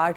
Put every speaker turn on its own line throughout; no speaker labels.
8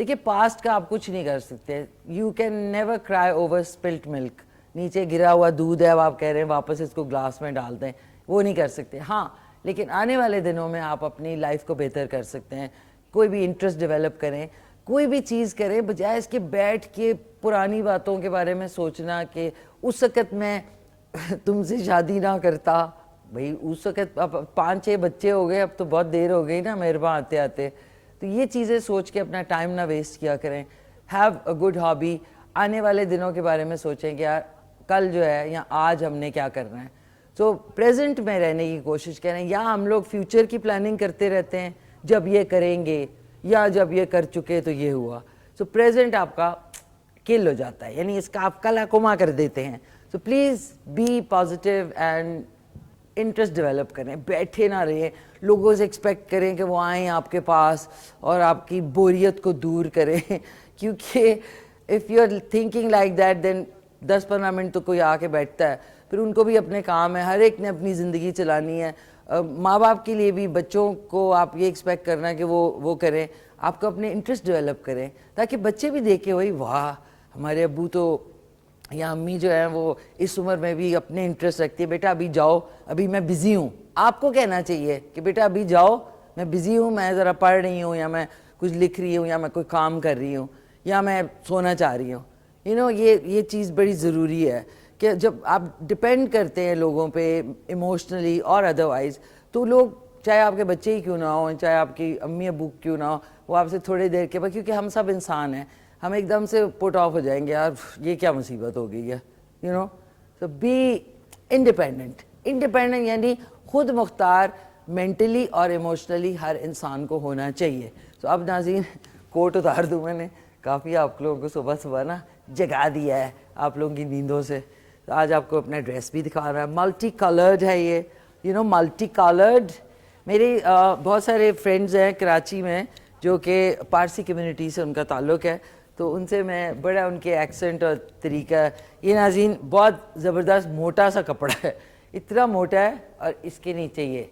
دیکھیے پاسٹ کا آپ کچھ نہیں کر سکتے. یو کین نیور کرائی اوور اسپلٹ ملک. نیچے گرا ہوا دودھ ہے اب آپ کہہ رہے ہیں واپس اس کو گلاس میں ڈال دیں, وہ نہیں کر سکتے. ہاں لیکن آنے والے دنوں میں آپ اپنی لائف کو بہتر کر سکتے ہیں. کوئی بھی انٹرسٹ ڈیولپ کریں, کوئی بھی چیز کریں, بجائے اس کے بیٹھ کے پرانی باتوں کے بارے میں سوچنا کہ اس وقت میں تم سے شادی نہ کرتا. بھائی اس وقت اب 5-6 بچے ہو گئے, اب تو بہت دیر ہو گئی نا میرے وہاں آتے آتے. تو یہ چیزیں سوچ کے اپنا ٹائم نہ ویسٹ کیا کریں. Have a good hobby. آنے والے دنوں کے بارے میں سوچیں کہ یار کل جو ہے یا آج ہم نے کیا کرنا ہے. سو پریزنٹ میں رہنے کی کوشش کریں. یا ہم لوگ فیوچر کی پلاننگ کرتے رہتے ہیں, جب یہ کریں گے یا جب یہ کر چکے تو یہ ہوا. سو پریزنٹ آپ کا کل ہو جاتا ہے, یعنی اس کا آپ کل کما کر دیتے ہیں. So please be positive and interest develop کریں. بیٹھے نہ رہیں, لوگوں سے ایکسپیکٹ کریں کہ وہ آئیں آپ کے پاس اور آپ کی بوریت کو دور کریں. کیونکہ if you are thinking like that then 10-15 minute تو کوئی آ کے بیٹھتا ہے, پھر ان کو بھی اپنے کام ہے, ہر ایک نے اپنی زندگی چلانی ہے. ماں باپ کے لیے بھی بچوں کو آپ یہ ایکسپیکٹ کرنا کہ وہ کریں. آپ کو اپنے انٹرسٹ ڈیولپ کریں تاکہ بچے بھی دیکھیں وہی واہ ہمارے ابو تو یا امی جو ہیں وہ اس عمر میں بھی اپنے انٹرسٹ رکھتی ہے. بیٹا ابھی جاؤ, ابھی میں بزی ہوں. آپ کو کہنا چاہیے کہ بیٹا ابھی جاؤ, میں بزی ہوں, میں ذرا پڑھ رہی ہوں, یا میں کچھ لکھ رہی ہوں, یا میں کوئی کام کر رہی ہوں, یا میں سونا چاہ رہی ہوں. یہ چیز بڑی ضروری ہے کہ جب آپ ڈپینڈ کرتے ہیں لوگوں پہ ایموشنلی اور ادروائز, تو لوگ چاہے آپ کے بچے ہی کیوں نہ ہوں, چاہے آپ کی امی ابو کیوں نہ ہو, وہ آپ سے تھوڑی دیر کے بعد, کیونکہ ہم سب انسان ہیں, ہم ایک دم سے پٹ آف ہو جائیں گے یار یہ کیا مصیبت ہو گئی ہے. سو بی انڈیپینڈنٹ. انڈیپینڈنٹ یعنی خود مختار مینٹلی اور ایموشنلی ہر انسان کو ہونا چاہیے. تو اب ناظرین کوٹ اتار دوں میں نے, کافی آپ لوگوں کو صبح صبح نا جگا دیا ہے آپ لوگوں کی نیندوں سے. تو آج آپ کو اپنا ڈریس بھی دکھا رہا ہے, ملٹی کلرڈ ہے یہ, ملٹی کلرڈ. میری بہت سارے فرینڈز ہیں کراچی میں جو کہ پارسی کمیونٹی سے ان کا تعلق ہے, تو ان سے میں بڑا ان کے ایکسنٹ اور طریقہ. یہ ناظرین بہت زبردست موٹا سا کپڑا ہے, اتنا موٹا ہے, اور اس کے نیچے یہ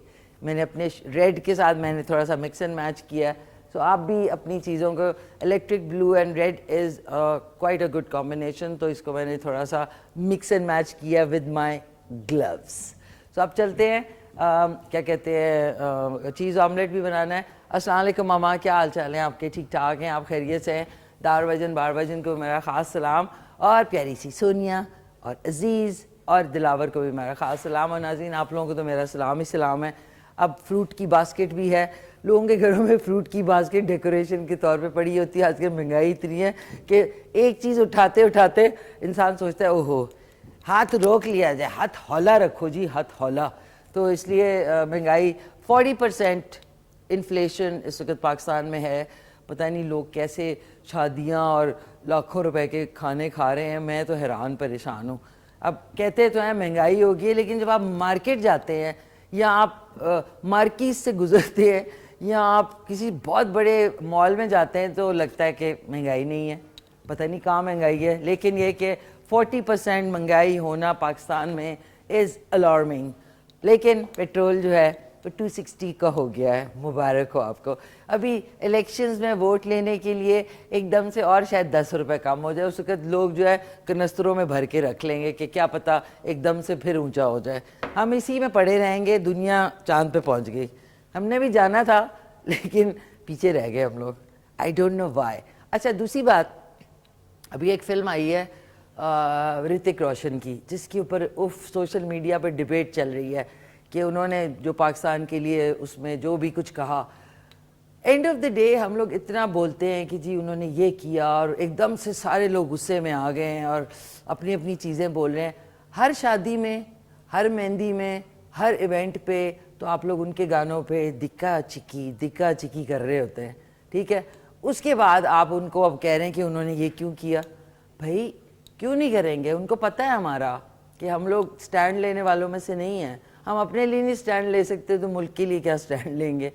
میں نے اپنے ریڈ کے ساتھ میں نے تھوڑا سا مکس اینڈ میچ کیا ہے. سو آپ بھی اپنی چیزوں کو, electric blue and red is quite a good combination, تو اس کو میں نے تھوڑا سا مکس اینڈ میچ کیا ود مائی گلوز. سو اب چلتے ہیں, کیا کہتے ہیں, چیز آملیٹ بھی بنانا ہے. السلام علیکم ماما, کیا حال چال ہیں آپ کے؟ ٹھیک ٹھاک ہیں آپ؟ خیریت سے ہیں؟ دار بھجن بار بھجن کو میرا خاص سلام, اور پیاری سی سونیا اور عزیز اور دلاور کو بھی میرا خاص سلام. اور ناظرین آپ لوگوں کو تو میرا سلام ہی سلام ہے. اب فروٹ کی باسکٹ بھی ہے, لوگوں کے گھروں میں فروٹ کی باسکٹ ڈیکوریشن کے طور پہ پڑی ہوتی ہے. آج کل مہنگائی اتنی ہے کہ ایک چیز اٹھاتے اٹھاتے انسان سوچتا ہے اوہو ہاتھ روک لیا جائے, ہاتھ ہولا رکھو جی, ہاتھ ہولا. تو اس لیے مہنگائی 40% انفلیشن اس وقت پاکستان میں ہے. پتہ نہیں لوگ کیسے شادیاں اور لاکھوں روپے کے کھانے کھا رہے ہیں, میں تو حیران پریشان ہوں. اب کہتے تو ہیں مہنگائی ہوگی, لیکن جب آپ مارکیٹ جاتے ہیں یا آپ مارکیز سے گزرتے ہیں یا آپ کسی بہت بڑے مال میں جاتے ہیں تو لگتا ہے کہ مہنگائی نہیں ہے, پتہ نہیں کہاں مہنگائی ہے. لیکن یہ کہ 40% مہنگائی ہونا پاکستان میں از الارمنگ. لیکن پیٹرول جو ہے تو 260 کا ہو گیا ہے, مبارک ہو آپ کو. ابھی الیکشنز میں ووٹ لینے کے لیے ایک دم سے اور شاید 10 روپے کم ہو جائے, اس وقت لوگ جو ہے کنستروں میں بھر کے رکھ لیں گے کہ کیا پتہ ایک دم سے پھر اونچا ہو جائے. ہم اسی میں پڑے رہیں گے, دنیا چاند پہ پہنچ گئی. ہم نے بھی جانا تھا لیکن پیچھے رہ گئے ہم لوگ, آئی ڈونٹ نو وائی. اچھا دوسری بات, ابھی ایک فلم آئی ہے رتک روشن کی, جس کے اوپر سوشل میڈیا پہ ڈبیٹ چل رہی ہے کہ انہوں نے جو پاکستان کے لیے اس میں جو بھی کچھ کہا. اینڈ آف دا ڈے ہم لوگ اتنا بولتے ہیں کہ جی انہوں نے یہ کیا, اور ایک دم سے سارے لوگ غصے میں آ گئے ہیں اور اپنی اپنی چیزیں بول رہے ہیں. ہر شادی میں, ہر مہندی میں, ہر ایونٹ پہ تو آپ لوگ ان کے گانوں پہ دکا چکی کر رہے ہوتے ہیں, ٹھیک ہے. اس کے بعد آپ ان کو اب کہہ رہے ہیں کہ انہوں نے یہ کیوں کیا. بھائی کیوں نہیں کریں گے؟ ان کو پتہ ہے ہمارا کہ ہم لوگ سٹینڈ لینے والوں میں سے نہیں ہیں. ہم اپنے لیے نہیں سٹینڈ لے سکتے تو ملک کے لیے کیا سٹینڈ لیں گے؟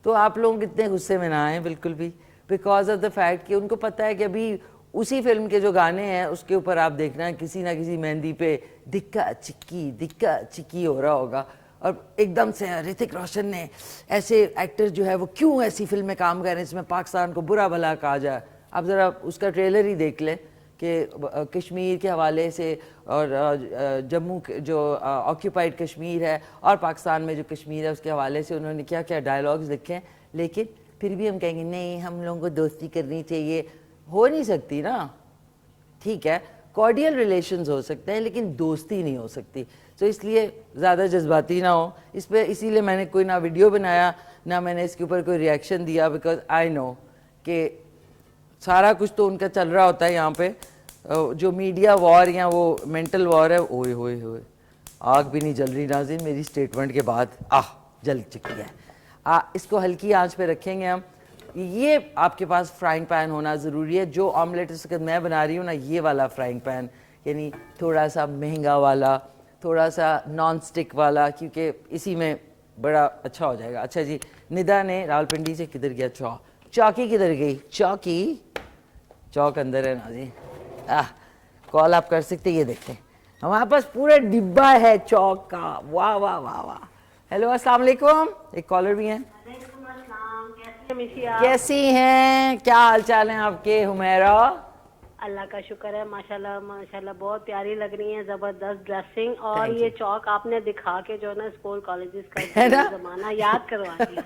تو آپ لوگ اتنے غصے میں نہ آئیں بالکل بھی, بیکاز آف دا فیکٹ کہ ان کو پتہ ہے کہ ابھی اسی فلم کے جو گانے ہیں اس کے اوپر آپ دیکھنا کسی نہ کسی مہندی پہ دکا چکی ہو رہا ہوگا. اور ایک دم سے رتک روشن نے ایسے ایکٹر جو ہے وہ کیوں ایسی فلم میں کام کر رہے ہیں جس میں پاکستان کو برا بھلا کہا جائے. آپ ذرا اس کا ٹریلر ہی دیکھ لیں کہ کشمیر کے حوالے سے اور جموں جو آکیوپائڈ کشمیر ہے اور پاکستان میں جو کشمیر ہے اس کے حوالے سے انہوں نے کیا کیا ڈائلاگز لکھے ہیں. لیکن پھر بھی ہم کہیں گے نہیں ہم لوگوں کو دوستی کرنی چاہیے. ہو نہیں سکتی نا. ٹھیک ہے کارڈیل ریلیشنز ہو سکتے ہیں لیکن دوستی نہیں ہو سکتی. تو اس لیے زیادہ جذباتی نہ ہو اس پہ. اسی لیے میں نے کوئی نہ ویڈیو بنایا نہ میں نے اس کے اوپر کوئی ریئیکشن دیا, بیکاز آئی نو کہ سارا کچھ تو ان کا چل رہا ہوتا ہے یہاں پہ. جو میڈیا وار یا وہ مینٹل وار ہے, اوئے ہوئے ہوئے آگ بھی نہیں جل رہی ناظرین میری اسٹیٹمنٹ کے بعد. جل چکی ہے. اس کو ہلکی آنچ پہ رکھیں گے ہم. یہ آپ کے پاس فرائنگ پین ہونا ضروری ہے. جو آملیٹ اس وقت میں بنا رہی ہوں نا یہ والا فرائنگ پین, یعنی تھوڑا سا مہنگا والا, تھوڑا سا نان سٹک والا, کیونکہ اسی میں بڑا اچھا ہو جائے گا. اچھا جی, ندا نے راولپنڈی سے کدھر گیا چوکی کدھر گئی؟ چوک اندر ہے ناظرین. کال آپ کر سکتے. یہ دیکھیں ہمارے پاس پورا ڈبہ ہے چوک کا. واہ واہ واہ واہ. ہیلو السلام علیکم. ایک کالر بھی ہیں. کیسی ہیں, کیا حال چال ہیں آپ کے حمیرہ؟
اللہ کا شکر ہے ماشاءاللہ ماشاءاللہ بہت پیاری لگ رہی ہیں, زبردست ڈریسنگ. اور یہ چوک آپ نے دکھا کے جو نا اسکول کالجز کا زمانہ یاد کروا دیا.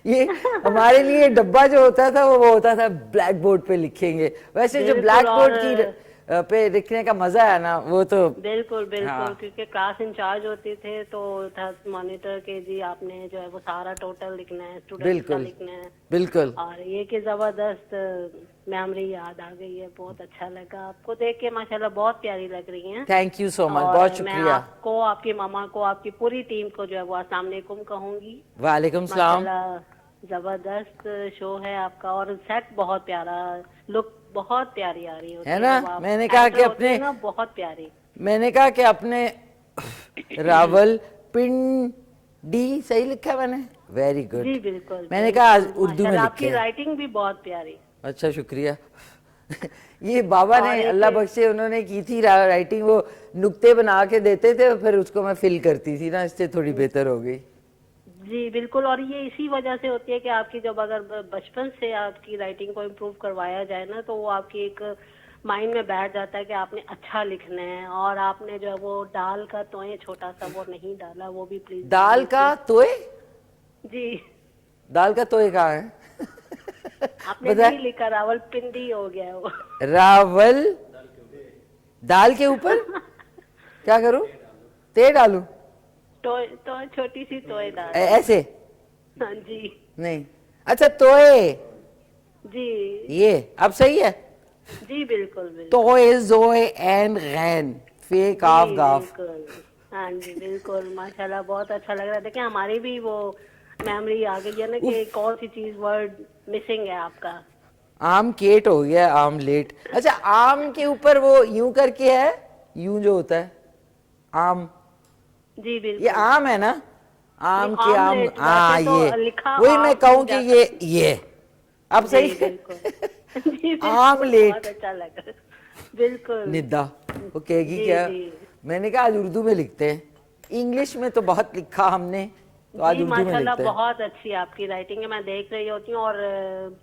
یہ ہمارے لیے ڈبہ جو ہوتا تھا وہ ہوتا تھا بلیک بورڈ پہ لکھیں گے. ویسے جو بلیک بورڈ کی پہ لکھنے کا مزہ ہے نا وہ تو
بالکل بالکل, کیونکہ کلاس انچارج ہوتے تھے تو تھا مانیٹر کے جی آپ نے جو ہے وہ سارا ٹوٹل لکھنا ہے, اسٹوڈنٹ کا لکھنا ہے.
بالکل.
اور یہ کہ زبردست میموری یاد آ گئی ہے. بہت اچھا لگا آپ کو دیکھ کے ماشاءاللہ, بہت پیاری لگ رہی ہیں.
تھینک یو سو مچ, بہت شکریہ.
میں آپ کو, آپ کی ماما کو, آپ کی پوری ٹیم کو جو ہے وہ السلام علیکم کہوں گی.
وعلیکم السلام.
ماشاءاللہ زبردست شو ہے آپ کا, اور سیٹ بہت پیارا, لک بہت پیاری آ رہی ہوتی ہے
نا. میں نے کہا کہ اپنے
بہت پیاری,
میں نے کہا کہ اپنے راول پنڈی صحیح لکھا ہے میں نے. Very good.
جی بالکل.
میں نے کہا اردو میں
آپ کی
لکھے.
رائٹنگ بھی بہت پیاری.
اچھا شکریہ. یہ بابا نے اللہ بخشے انہوں نے کی تھی رائٹنگ, وہ نقطے بنا کے دیتے تھے پھر اس کو میں فل کرتی تھی نا, اس سے تھوڑی بہتر ہو گئی.
جی بالکل. اور یہ اسی وجہ سے ہوتی ہے کہ آپ کی جب اگر بچپن سے آپ کی رائٹنگ کو امپروو کروایا جائے نا تو وہ آپ کی ایک مائنڈ میں بیٹھ جاتا ہے کہ آپ نے اچھا لکھنا ہے. اور آپ نے جو ہے وہ ڈال کا توئے چھوٹا سا وہ نہیں ڈالا, وہ بھی پلیز.
دال کا توئے؟
جی
دال کا توئے کہاں ہے؟
آپ نے نہیں لکھا, راول پنڈی ہو گیا وہ.
راول دال کے اوپر کیا کروں؟ تے ڈالوں؟
تو چھوٹی سی توئے ڈال
ایسے؟
ہاں جی.
نہیں اچھا توئے.
جی
یہ اب صحیح ہے.
جی بالکل بالکل.
توئے زوئے این غین فے کاف گاف.
ہاں جی بالکل ماشاءاللہ بہت اچھا لگ رہا ہے. دیکھیں ہماری بھی وہ میموری آ گئی ہے نا کہ کون سی چیز ورڈ مسنگ ہے آپ کا.
آم کیٹ ہو گیا, آم لیٹ. اچھا آم کے اوپر وہ یوں کر کے ہے, یوں جو ہوتا ہے آم.
جی بالکل.
یہ آم ہے نا, آم کے آم. ہاں یہ
وہی
میں کہوں کہ یہ اب صحیح آم لیٹ.
بہت اچھا لگا. بالکل.
ندا وہ کہے گی کیا؟ میں نے کہا آج اردو میں لکھتے ہیں. انگلش میں تو بہت لکھا ہم نے, تو آج اردو میں لکھتے ہیں.
ماشاءاللہ بہت اچھی آپ کی رائٹنگ ہے. میں دیکھ رہی ہوتی ہوں اور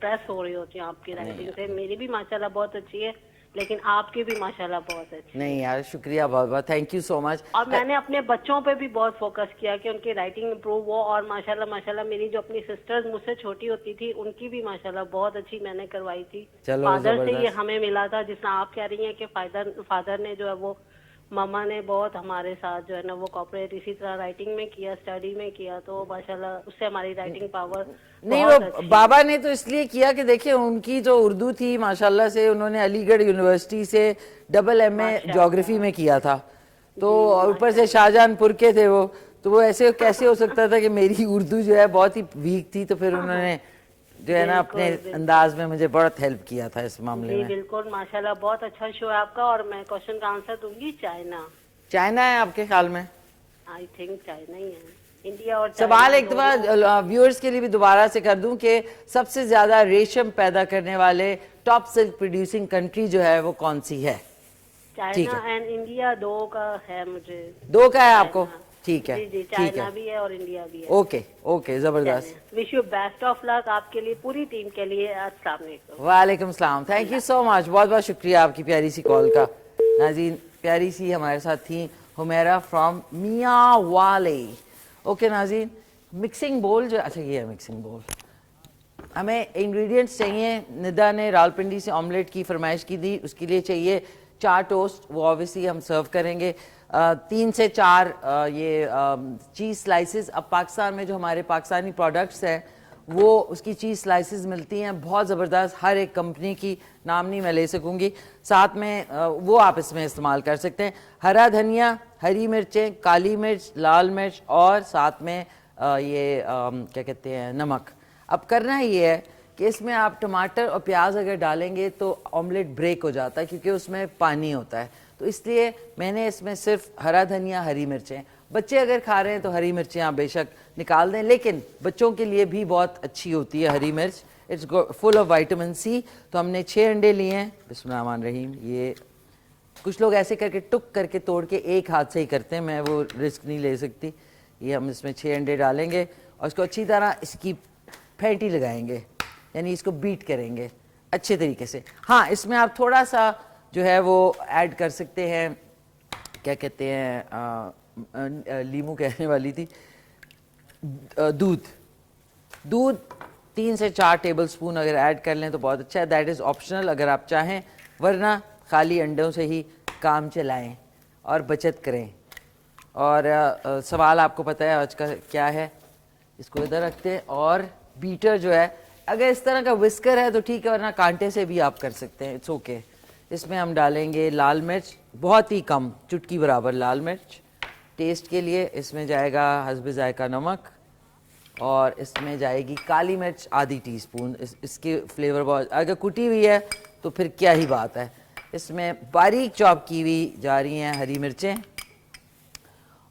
پریس ہو رہی ہوتی ہوں آپ کی رائٹنگ سے. میری بھی ماشاءاللہ بہت اچھی ہے لیکن آپ کی بھی ماشاءاللہ بہت اچھی.
نہیں یار شکریہ بہت بہت, تھینک یو سو مچ.
اور میں نے اپنے بچوں پہ بھی بہت فوکس کیا کہ ان کی رائٹنگ امپروو ہو. اور ماشاءاللہ ماشاءاللہ میری جو اپنی سسٹرز مجھ سے چھوٹی ہوتی تھی ان کی بھی ماشاءاللہ بہت اچھی میں نے کروائی تھی. فادر سے یہ ہمیں ملا تھا, جس طرح آپ کہہ رہی ہیں کہ فادر نے جو ہے وہ ماما نے بہت ہمارے ساتھ جو ہے نا وہ کوآپریٹ اسی طرح رائٹنگ میں کیا, اسٹڈی میں کیا. تو ماشاءاللہ اس سے ہماری رائٹنگ پاور
نہیں. وہ بابا نے تو اس لیے کیا کہ دیکھیں ان کی جو اردو تھی ماشاءاللہ سے, انہوں نے علی گڑھ یونیورسٹی سے ڈبل ایم اے جیوگرافی میں کیا تھا, تو اوپر سے شاہجہان پور کے تھے وہ, تو وہ ایسے کیسے ہو سکتا تھا کہ میری اردو جو ہے بہت ہی ویک تھی. تو پھر انہوں نے جو ہے نا اپنے انداز میں مجھے بہت ہیلپ کیا تھا اس معاملے میں.
جی بالکل ماشاءاللہ بہت اچھا شو ہے آپ کا. اور میں کوشچن کا آنسر دوں گی چائنا.
چائنا ہے آپ کے خیال میں؟
آئی تھنک چائنا ہی ہے. انڈیا اور
سوال ایک دفعہ ویورز کے لیے بھی دوبارہ سے کر دوں کہ سب سے زیادہ ریشم پیدا کرنے والے ٹاپ سلک پروڈیوسنگ کنٹری جو ہے وہ کون سی ہے؟
چائنا اینڈ انڈیا, دو کا ہے مجھے.
دو کا ہے آپ کو؟ ٹھیک ہے
جی جی،
ٹھیک ہے.
چائنا بھی ہے اور انڈیا بھی ہے.
اوکے اوکے زبردست.
وش یو بیسٹ آف لک آپ کے لیے, پوری ٹیم کے لیے. السلام علیکم.
وعلیکم السلام. تھینک یو سو مچ, بہت بہت شکریہ آپ کی پیاری سی کال کا. ناظرین پیاری سی ہمارے ساتھ تھیں حمیرہ فرام میاں والے. اوکے ناظرین, مکسنگ بول جو, اچھا یہ ہے مکسنگ بول. ہمیں انگریڈینٹس چاہیے. ندا نے راولپنڈی سے آملیٹ کی فرمائش کی تھی, اس کے لیے چاہیے 4 ٹوسٹ, وہ آبویسلی ہم سرو کریں گے. 3 سے 4 یہ چیز سلائسز. اب پاکستان میں جو ہمارے پاکستانی پروڈکٹس ہیں وہ اس کی چیز سلائسز ملتی ہیں بہت زبردست, ہر ایک کمپنی کی, نام نہیں میں لے سکوں گی. ساتھ میں وہ آپ اس میں استعمال کر سکتے ہیں. ہرا دھنیا, ہری مرچیں, کالی مرچ, لال مرچ, اور ساتھ میں یہ کیا کہتے ہیں نمک. اب کرنا یہ ہے کہ اس میں آپ ٹماٹر اور پیاز اگر ڈالیں گے تو آملیٹ بریک ہو جاتا ہے کیونکہ اس میں پانی ہوتا ہے. تو اس لیے میں نے اس میں صرف ہرا دھنیا, ہری مرچیں. بچے اگر کھا رہے ہیں تو ہری مرچیں آپ بے شک نکال دیں, لیکن بچوں کے لیے بھی بہت اچھی ہوتی ہے ہری مرچ. It's full of vitamin C. تو ہم نے 6 انڈے لیے ہیں. بسم اللہ الرحمن الرحیم. یہ کچھ لوگ ایسے کر کے ٹک کر کے توڑ کے ایک ہاتھ سے ہی کرتے ہیں, میں وہ رسک نہیں لے سکتی. یہ ہم اس میں 6 انڈے ڈالیں گے اور اس کو اچھی طرح اس کی پھینٹی لگائیں گے, یعنی اس کو بیٹ کریں گے اچھے طریقے سے. ہاں اس میں آپ تھوڑا سا جو ہے وہ ایڈ کر سکتے ہیں, کیا کہتے ہیں, لیمو کہنے والی تھی, دودھ 3 سے 4 ٹیبل سپون اگر ایڈ کر لیں تو بہت اچھا ہے. دیٹ از آپشنل اگر آپ چاہیں, ورنہ خالی انڈوں سے ہی کام چلائیں اور بچت کریں. اور سوال آپ کو پتہ ہے آج کا کیا ہے, اس کو ادھر رکھتے ہیں. اور بیٹر جو ہے اگر اس طرح کا وسکر ہے تو ٹھیک ہے, ورنہ کانٹے سے بھی آپ کر سکتے ہیں, اٹس اوکے. اس میں ہم ڈالیں گے لال مرچ, بہت ہی کم, چٹکی برابر لال مرچ ٹیسٹ کے لیے. اس میں جائے گا حسب ذائقہ نمک, اور اس میں جائے گی کالی مرچ آدھی ٹی اسپون. اس کی فلیور بہت, اگر کٹی ہوئی ہے تو پھر کیا ہی بات ہے. اس میں باریک چاپ کی ہوئی جا رہی ہیں ہری مرچیں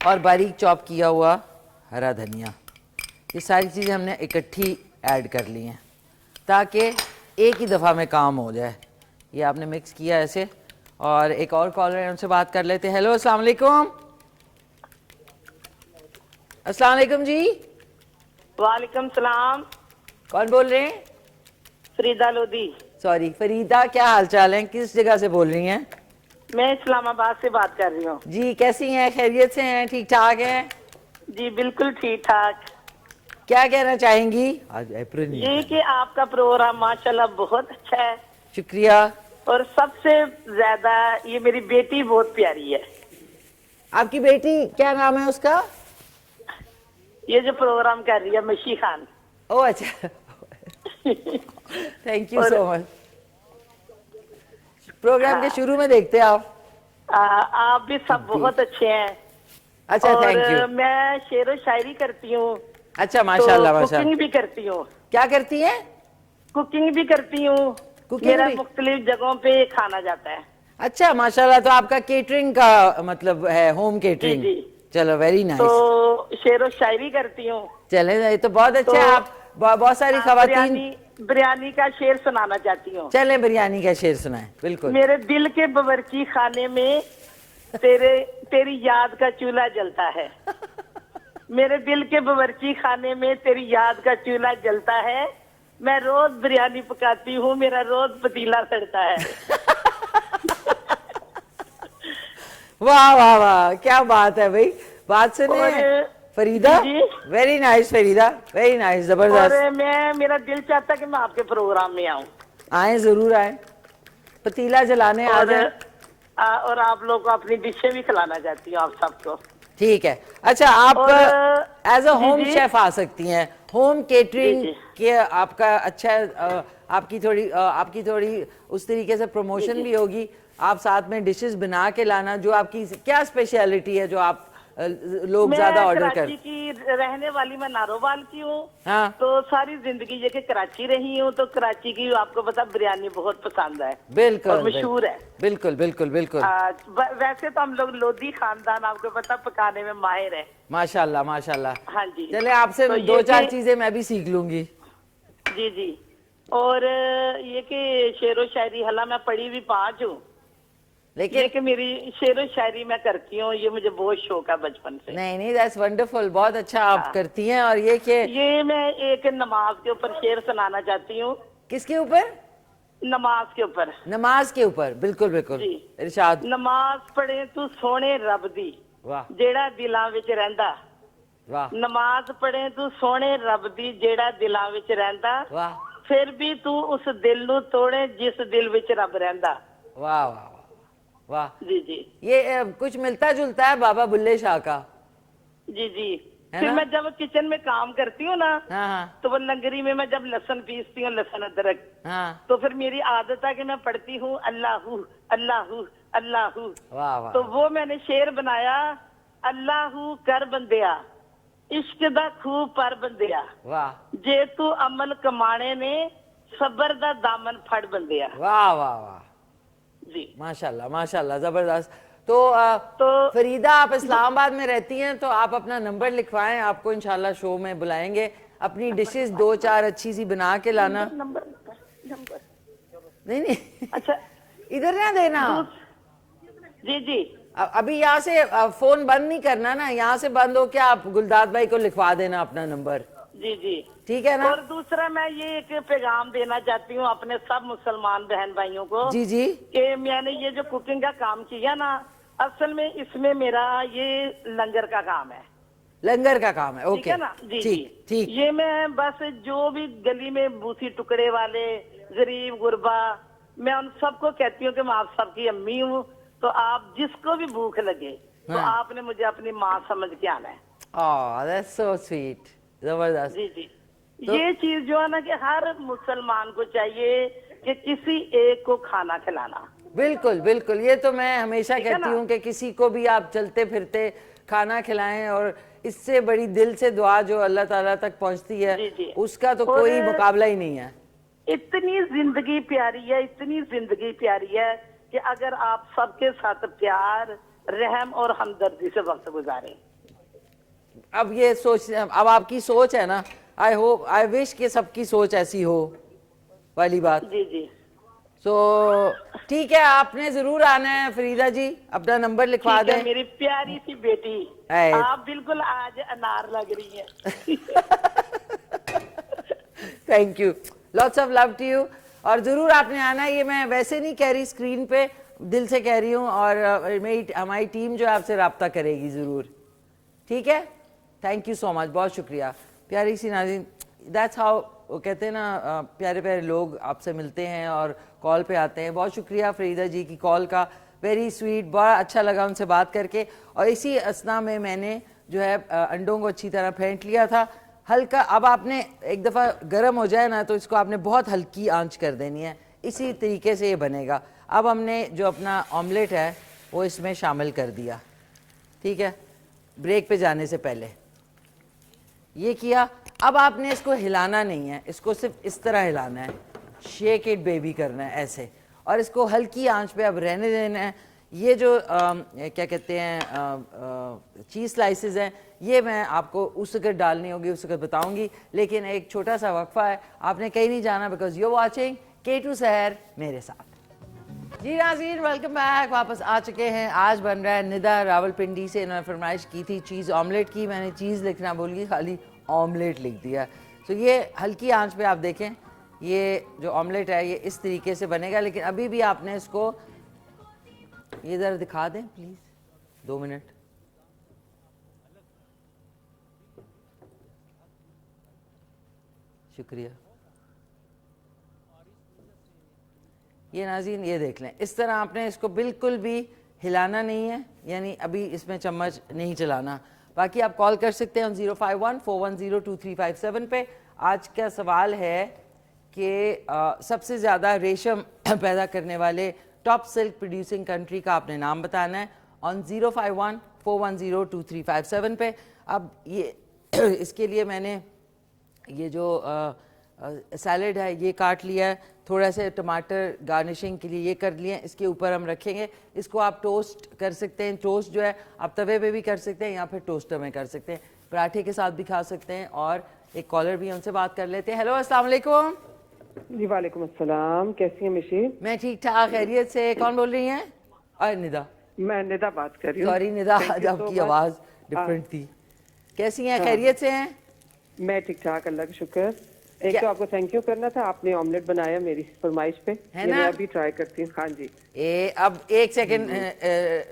اور باریک چاپ کیا ہوا ہرا دھنیا. یہ ساری چیزیں ہم نے اکٹھی ایڈ کر لی ہیں تاکہ ایک ہی دفعہ میں کام ہو جائے. یہ آپ نے مکس کیا ایسے. اور ایک اور کالر ہے, ان سے بات کر لیتے ہیں. ہیلو السلام علیکم. السلام علیکم جی.
وعلیکم السلام.
کون بول رہے ہیں؟
فریدہ لودھی.
سوری فریدہ, کیا حال چال ہیں, کس جگہ سے بول رہی ہیں؟
میں اسلام آباد سے بات کر رہی ہوں.
جی کیسی ہیں, خیریت سے ہیں, ٹھیک ٹھاک ہیں؟
جی بالکل ٹھیک ٹھاک.
کیا کہنا چاہیں گی؟ آج اپریل
یہ کہ آپ کا پروگرام ماشاءاللہ بہت اچھا ہے.
شکریہ.
اور سب سے زیادہ یہ میری بیٹی بہت پیاری ہے.
آپ کی بیٹی کیا نام ہے اس کا؟
یہ جو پروگرام کر رہی ہے مشی خان.
او اچھا, thank you so much. Program کے شروع میں دیکھتے ہیں آپ.
آپ بھی سب بہت اچھے ہیں.
اچھا تھینک یو.
اور میں شعر و شاعری کرتی ہوں.
اچھا ماشاء اللہ ماشاء
کوکنگ
اللہ.
بھی کرتی ہوں.
کیا کرتی ہیں؟
کوکنگ بھی کرتی ہوں. میرا مختلف جگہوں پہ کھانا جاتا ہے.
اچھا ماشاء اللہ. تو آپ کا کیٹرنگ کا مطلب ہے ہوم کیٹرنگ؟
جی.
چلو ویری نائس.
تو شعر و شاعری کرتی ہوں.
چلے یہ تو بہت اچھا ہے. آپ بہت ساری خواتین.
بریانی کا شعر سنانا چاہتی ہوں.
چلیں بریانی کا شعر سنائیں. بالکل.
میرے دل کے باورچی خانے میں تیری یاد کا چولہا جلتا ہے. میرے دل کے باورچی خانے میں تیری یاد کا چولہا جلتا ہے. میں روز بریانی پکاتی ہوں, میرا روز پتیلا سڑتا ہے.
واہ واہ واہ, کیا بات ہے بھائی. بات سنیں Farida. Very nice Farida, very nice, زبردست.
اور میرا دل چاہتا کہ میں آپ کے پروگرام میں آؤں.
آئیں ضرور آئیں, پتیلا جلانے آ جائیں.
اور آپ لوگ کو اپنی ڈشیں بھی کھلانا چاہتی ہوں آپ سب کو.
ٹھیک ہے. اچھا آپ ایز اے ہوم شیف آ سکتی ہیں. ہوم کیٹرنگ کے آپ کا اچھا, آپ کی تھوڑی اس طریقے سے پروموشن بھی ہوگی. آپ ساتھ میں ڈشز بنا کے لانا. جو آپ کی کیا اسپیشلٹی ہے جو آپ لوگ زیادہ آرڈر کر؟
کراچی کی رہنے والی, میں نارووال کی ہوں.
ہاں.
تو ساری زندگی یہ کہ کراچی رہی ہوں, تو کراچی کی آپ کو پتا بریانی بہت پسند ہے.
بالکل.
اور مشہور ہے.
بالکل بالکل بالکل.
ویسے تو ہم لوگ لودھی خاندان آپ کو پتا پکانے میں ماہر ہے.
ماشاء اللہ ماشاء اللہ.
ہاں جی.
چلے آپ سے 2-4 چیزیں میں بھی سیکھ لوں گی.
جی جی. اور یہ کہ شعر و شاعری حالانکہ میں پڑھی بھی 5 ہوں. لیکن میری شعر و شاعری میں کرتی ہوں, یہ مجھے بہت شوق ہے بچپن سے.
نہیں دیٹس ونڈرفل, بہت اچھا آپ کرتی ہیں. اور
یہ میں ایک نماز کے اوپر شعر سنانا چاہتی ہوں.
کس کے اوپر؟
نماز کے اوپر.
نماز کے اوپر, بالکل بالکل
جی
ارشاد.
نماز پڑھے تو سونے رب دی جیڑا دلاں وچ رہندا.
واہ
نماز پڑھے تو سونے رب دی جیڑا دلاں وچ رہندا.
واہ
پھر بھی تو اس دل نو توڑے جس دل وچ رب رہندا.
واہ واہ واہ.
جی جی
یہ کچھ ملتا جلتا ہے بابا بلے شاہ کا.
جی جی. پھر میں جب کچن میں کام کرتی ہوں نا
ہاں
تو وہ لنگری میں جب لہسن پیستی ہوں, لہسن ادرک, تو پھر میری عادت ہے کہ میں پڑھتی ہوں اللہ اللہ اللہ.
واہ واہ.
تو وہ میں نے شعر بنایا, اللہ کر بندیا عشق دا خوب پر بندیا,
واہ
جے تو عمل کمانے نے صبر دا دامن پھڑ بندیا.
واہ واہ واہ.
جی
ماشاءاللہ ماشاءاللہ, زبردست. تو فریدہ آپ اسلام آباد میں رہتی ہیں, تو آپ اپنا نمبر لکھوائیں, آپ کو انشاءاللہ شو میں بلائیں گے. اپنی ڈشز 2-4 اچھی سی بنا کے لانا.
نمبر
نہیں
اچھا
ادھر نہ دینا.
جی جی
ابھی یہاں سے فون بند نہیں کرنا نا, یہاں سے بند ہو کے آپ گلداد بھائی کو لکھوا دینا اپنا نمبر.
جی جی
ٹھیک ہے نا.
اور دوسرا میں یہ ایک پیغام دینا چاہتی ہوں اپنے سب مسلمان بہن بھائیوں کو.
جی جی.
کہ میں نے یہ جو کوکنگ کا کام کیا نا, اصل میں اس میں میرا یہ لنگر کا کام ہے.
لنگر کا کام ہے,
ٹھیک
اوکے
ہے نا. جی
ٹھیک ٹھیک.
یہ میں بس جو بھی گلی میں بوسی ٹکڑے والے غریب غربا, میں ان سب کو کہتی ہوں کہ میں آپ سب کی امی ہوں, تو آپ جس کو بھی بھوک لگے تو آپ نے مجھے اپنی ماں سمجھ کے آنا ہے.
Oh, that's so sweet. زبردست.
جی جی. یہ چیز جو ہے نا کہ ہر مسلمان کو چاہیے کہ کسی ایک کو کھانا کھلانا.
بالکل بالکل, یہ تو میں ہمیشہ کہتی ہوں کہ کسی کو بھی آپ چلتے پھرتے کھانا کھلائیں, اور اس سے بڑی دل سے دعا جو اللہ تعالیٰ تک پہنچتی ہے اس کا تو کوئی مقابلہ ہی نہیں ہے.
اتنی زندگی پیاری ہے, اتنی زندگی پیاری ہے کہ اگر آپ سب کے ساتھ پیار, رحم اور ہمدردی سے وقت گزاریں.
اب یہ سوچ, اب آپ کی سوچ ہے نا, آئی ہوپ آئی وش کہ سب کی سوچ ایسی ہو والی بات.
جی جی.
سو ٹھیک ہے, آپ نے ضرور آنا ہے فریدہ جی, اپنا نمبر لکھوا دیں.
میری پیاری سی بیٹی, آپ بالکل آج انار لگ رہی ہیں.
Thank you, lots of love to you. اور ضرور آپ نے آنا ہے, یہ میں ویسے نہیں کہہ رہی اسکرین پہ, دل سے کہہ رہی ہوں, اور ہماری ٹیم جو ہے آپ سے رابطہ کرے گی ضرور. ٹھیک ہے, تھینک یو سو مچ, بہت شکریہ. پیاری سی ناظرین, دیٹس ہاؤ, وہ کہتے ہیں نا پیارے پیارے لوگ آپ سے ملتے ہیں اور کال پہ آتے ہیں. بہت شکریہ فریدہ جی کی کال کا, ویری سویٹ, بڑا اچھا لگا ان سے بات کر کے. اور اسی اسنا میں میں نے جو ہے انڈوں کو اچھی طرح پھینٹ لیا تھا ہلکا. اب آپ نے ایک دفعہ گرم ہو جائے نا تو اس کو آپ نے بہت ہلکی آنچ کر دینی ہے, اسی طریقے سے یہ بنے گا. اب ہم نے جو اپنا آملیٹ ہے وہ اس میں شامل کر دیا. ٹھیک ہے, بریک پہ جانے سے پہلے یہ کیا. اب آپ نے اس کو ہلانا نہیں ہے, اس کو صرف اس طرح ہلانا ہے, شیک اٹ بیبی کرنا ہے ایسے, اور اس کو ہلکی آنچ پہ اب رہنے دینا ہے. یہ جو کیا کہتے ہیں چیز سلائسز ہیں, یہ میں آپ کو اس وقت ڈالنی ہوگی, اس وقت بتاؤں گی, لیکن ایک چھوٹا سا وقفہ ہے, آپ نے کہیں نہیں جانا, بیکاز یو واچنگ K2 سحر میرے ساتھ. جی ناظرین, ویلکم بیک, واپس آ چکے ہیں. آج بن رہا ہے ندا راولپنڈی سے, انہوں نے فرمائش کی تھی چیز آملیٹ کی, میں نے چیز لکھنا بول گئی, خالی آملیٹ لکھ دیا. تو یہ ہلکی آنچ پہ آپ دیکھیں, یہ جو آملیٹ ہے یہ اس طریقے سے بنے گا. لیکن ابھی بھی آپ نے اس کو, یہ ذرا دکھا دیں پلیز, 2 منٹ. شکریہ. یہ ناظرین یہ دیکھ لیں, اس طرح آپ نے اس کو بالکل بھی ہلانا نہیں ہے, یعنی ابھی اس میں چمچ نہیں چلانا. باقی آپ کال کر سکتے ہیں 051-410-2357 پہ. آج کا سوال ہے کہ سب سے زیادہ ریشم پیدا کرنے والے ٹاپ سلک پروڈیوسنگ کنٹری کا آپ نے نام بتانا ہے آن 051-410-2357 پہ. اب یہ اس کے لیے میں نے یہ جو سیلڈ ہے یہ کاٹ لیا ہے, تھوڑا سا ٹماٹر گارنشنگ کے لیے یہ کر لیے, اس کے اوپر ہم رکھیں گے. اس کو آپ ٹوسٹ کر سکتے ہیں, ٹوسٹ جو ہے آپ توے پہ بھی کر سکتے ہیں یا پھر ٹوسٹر میں کر سکتے ہیں, پراٹھے کے ساتھ بھی کھا سکتے ہیں. اور ایک کالر بھی ہم سے بات کر لیتے ہیں. ہیلو, السلام علیکم.
جی وعلیکم السلام, کیسی ہیں مشی؟
میں ٹھیک ٹھاک, خیریت سے. کون بول رہی ہیں؟ ندا,
میں ندا بات کر رہی ہوں.
سوری ندا, آج آپ کی آواز ڈفرینٹ تھی. کیسی ہیں, خیریت سے ہیں؟
میں ٹھیک ٹھاک, اللہ کا شکر. ایک تو آپ کو تھینک یو کرنا تھا, آپ نے آملیٹ بنایا میری فرمائش پہ, یہ میں ابھی ٹرائی کرتی ہوں. ہاں جی.
اب ایک سیکنڈ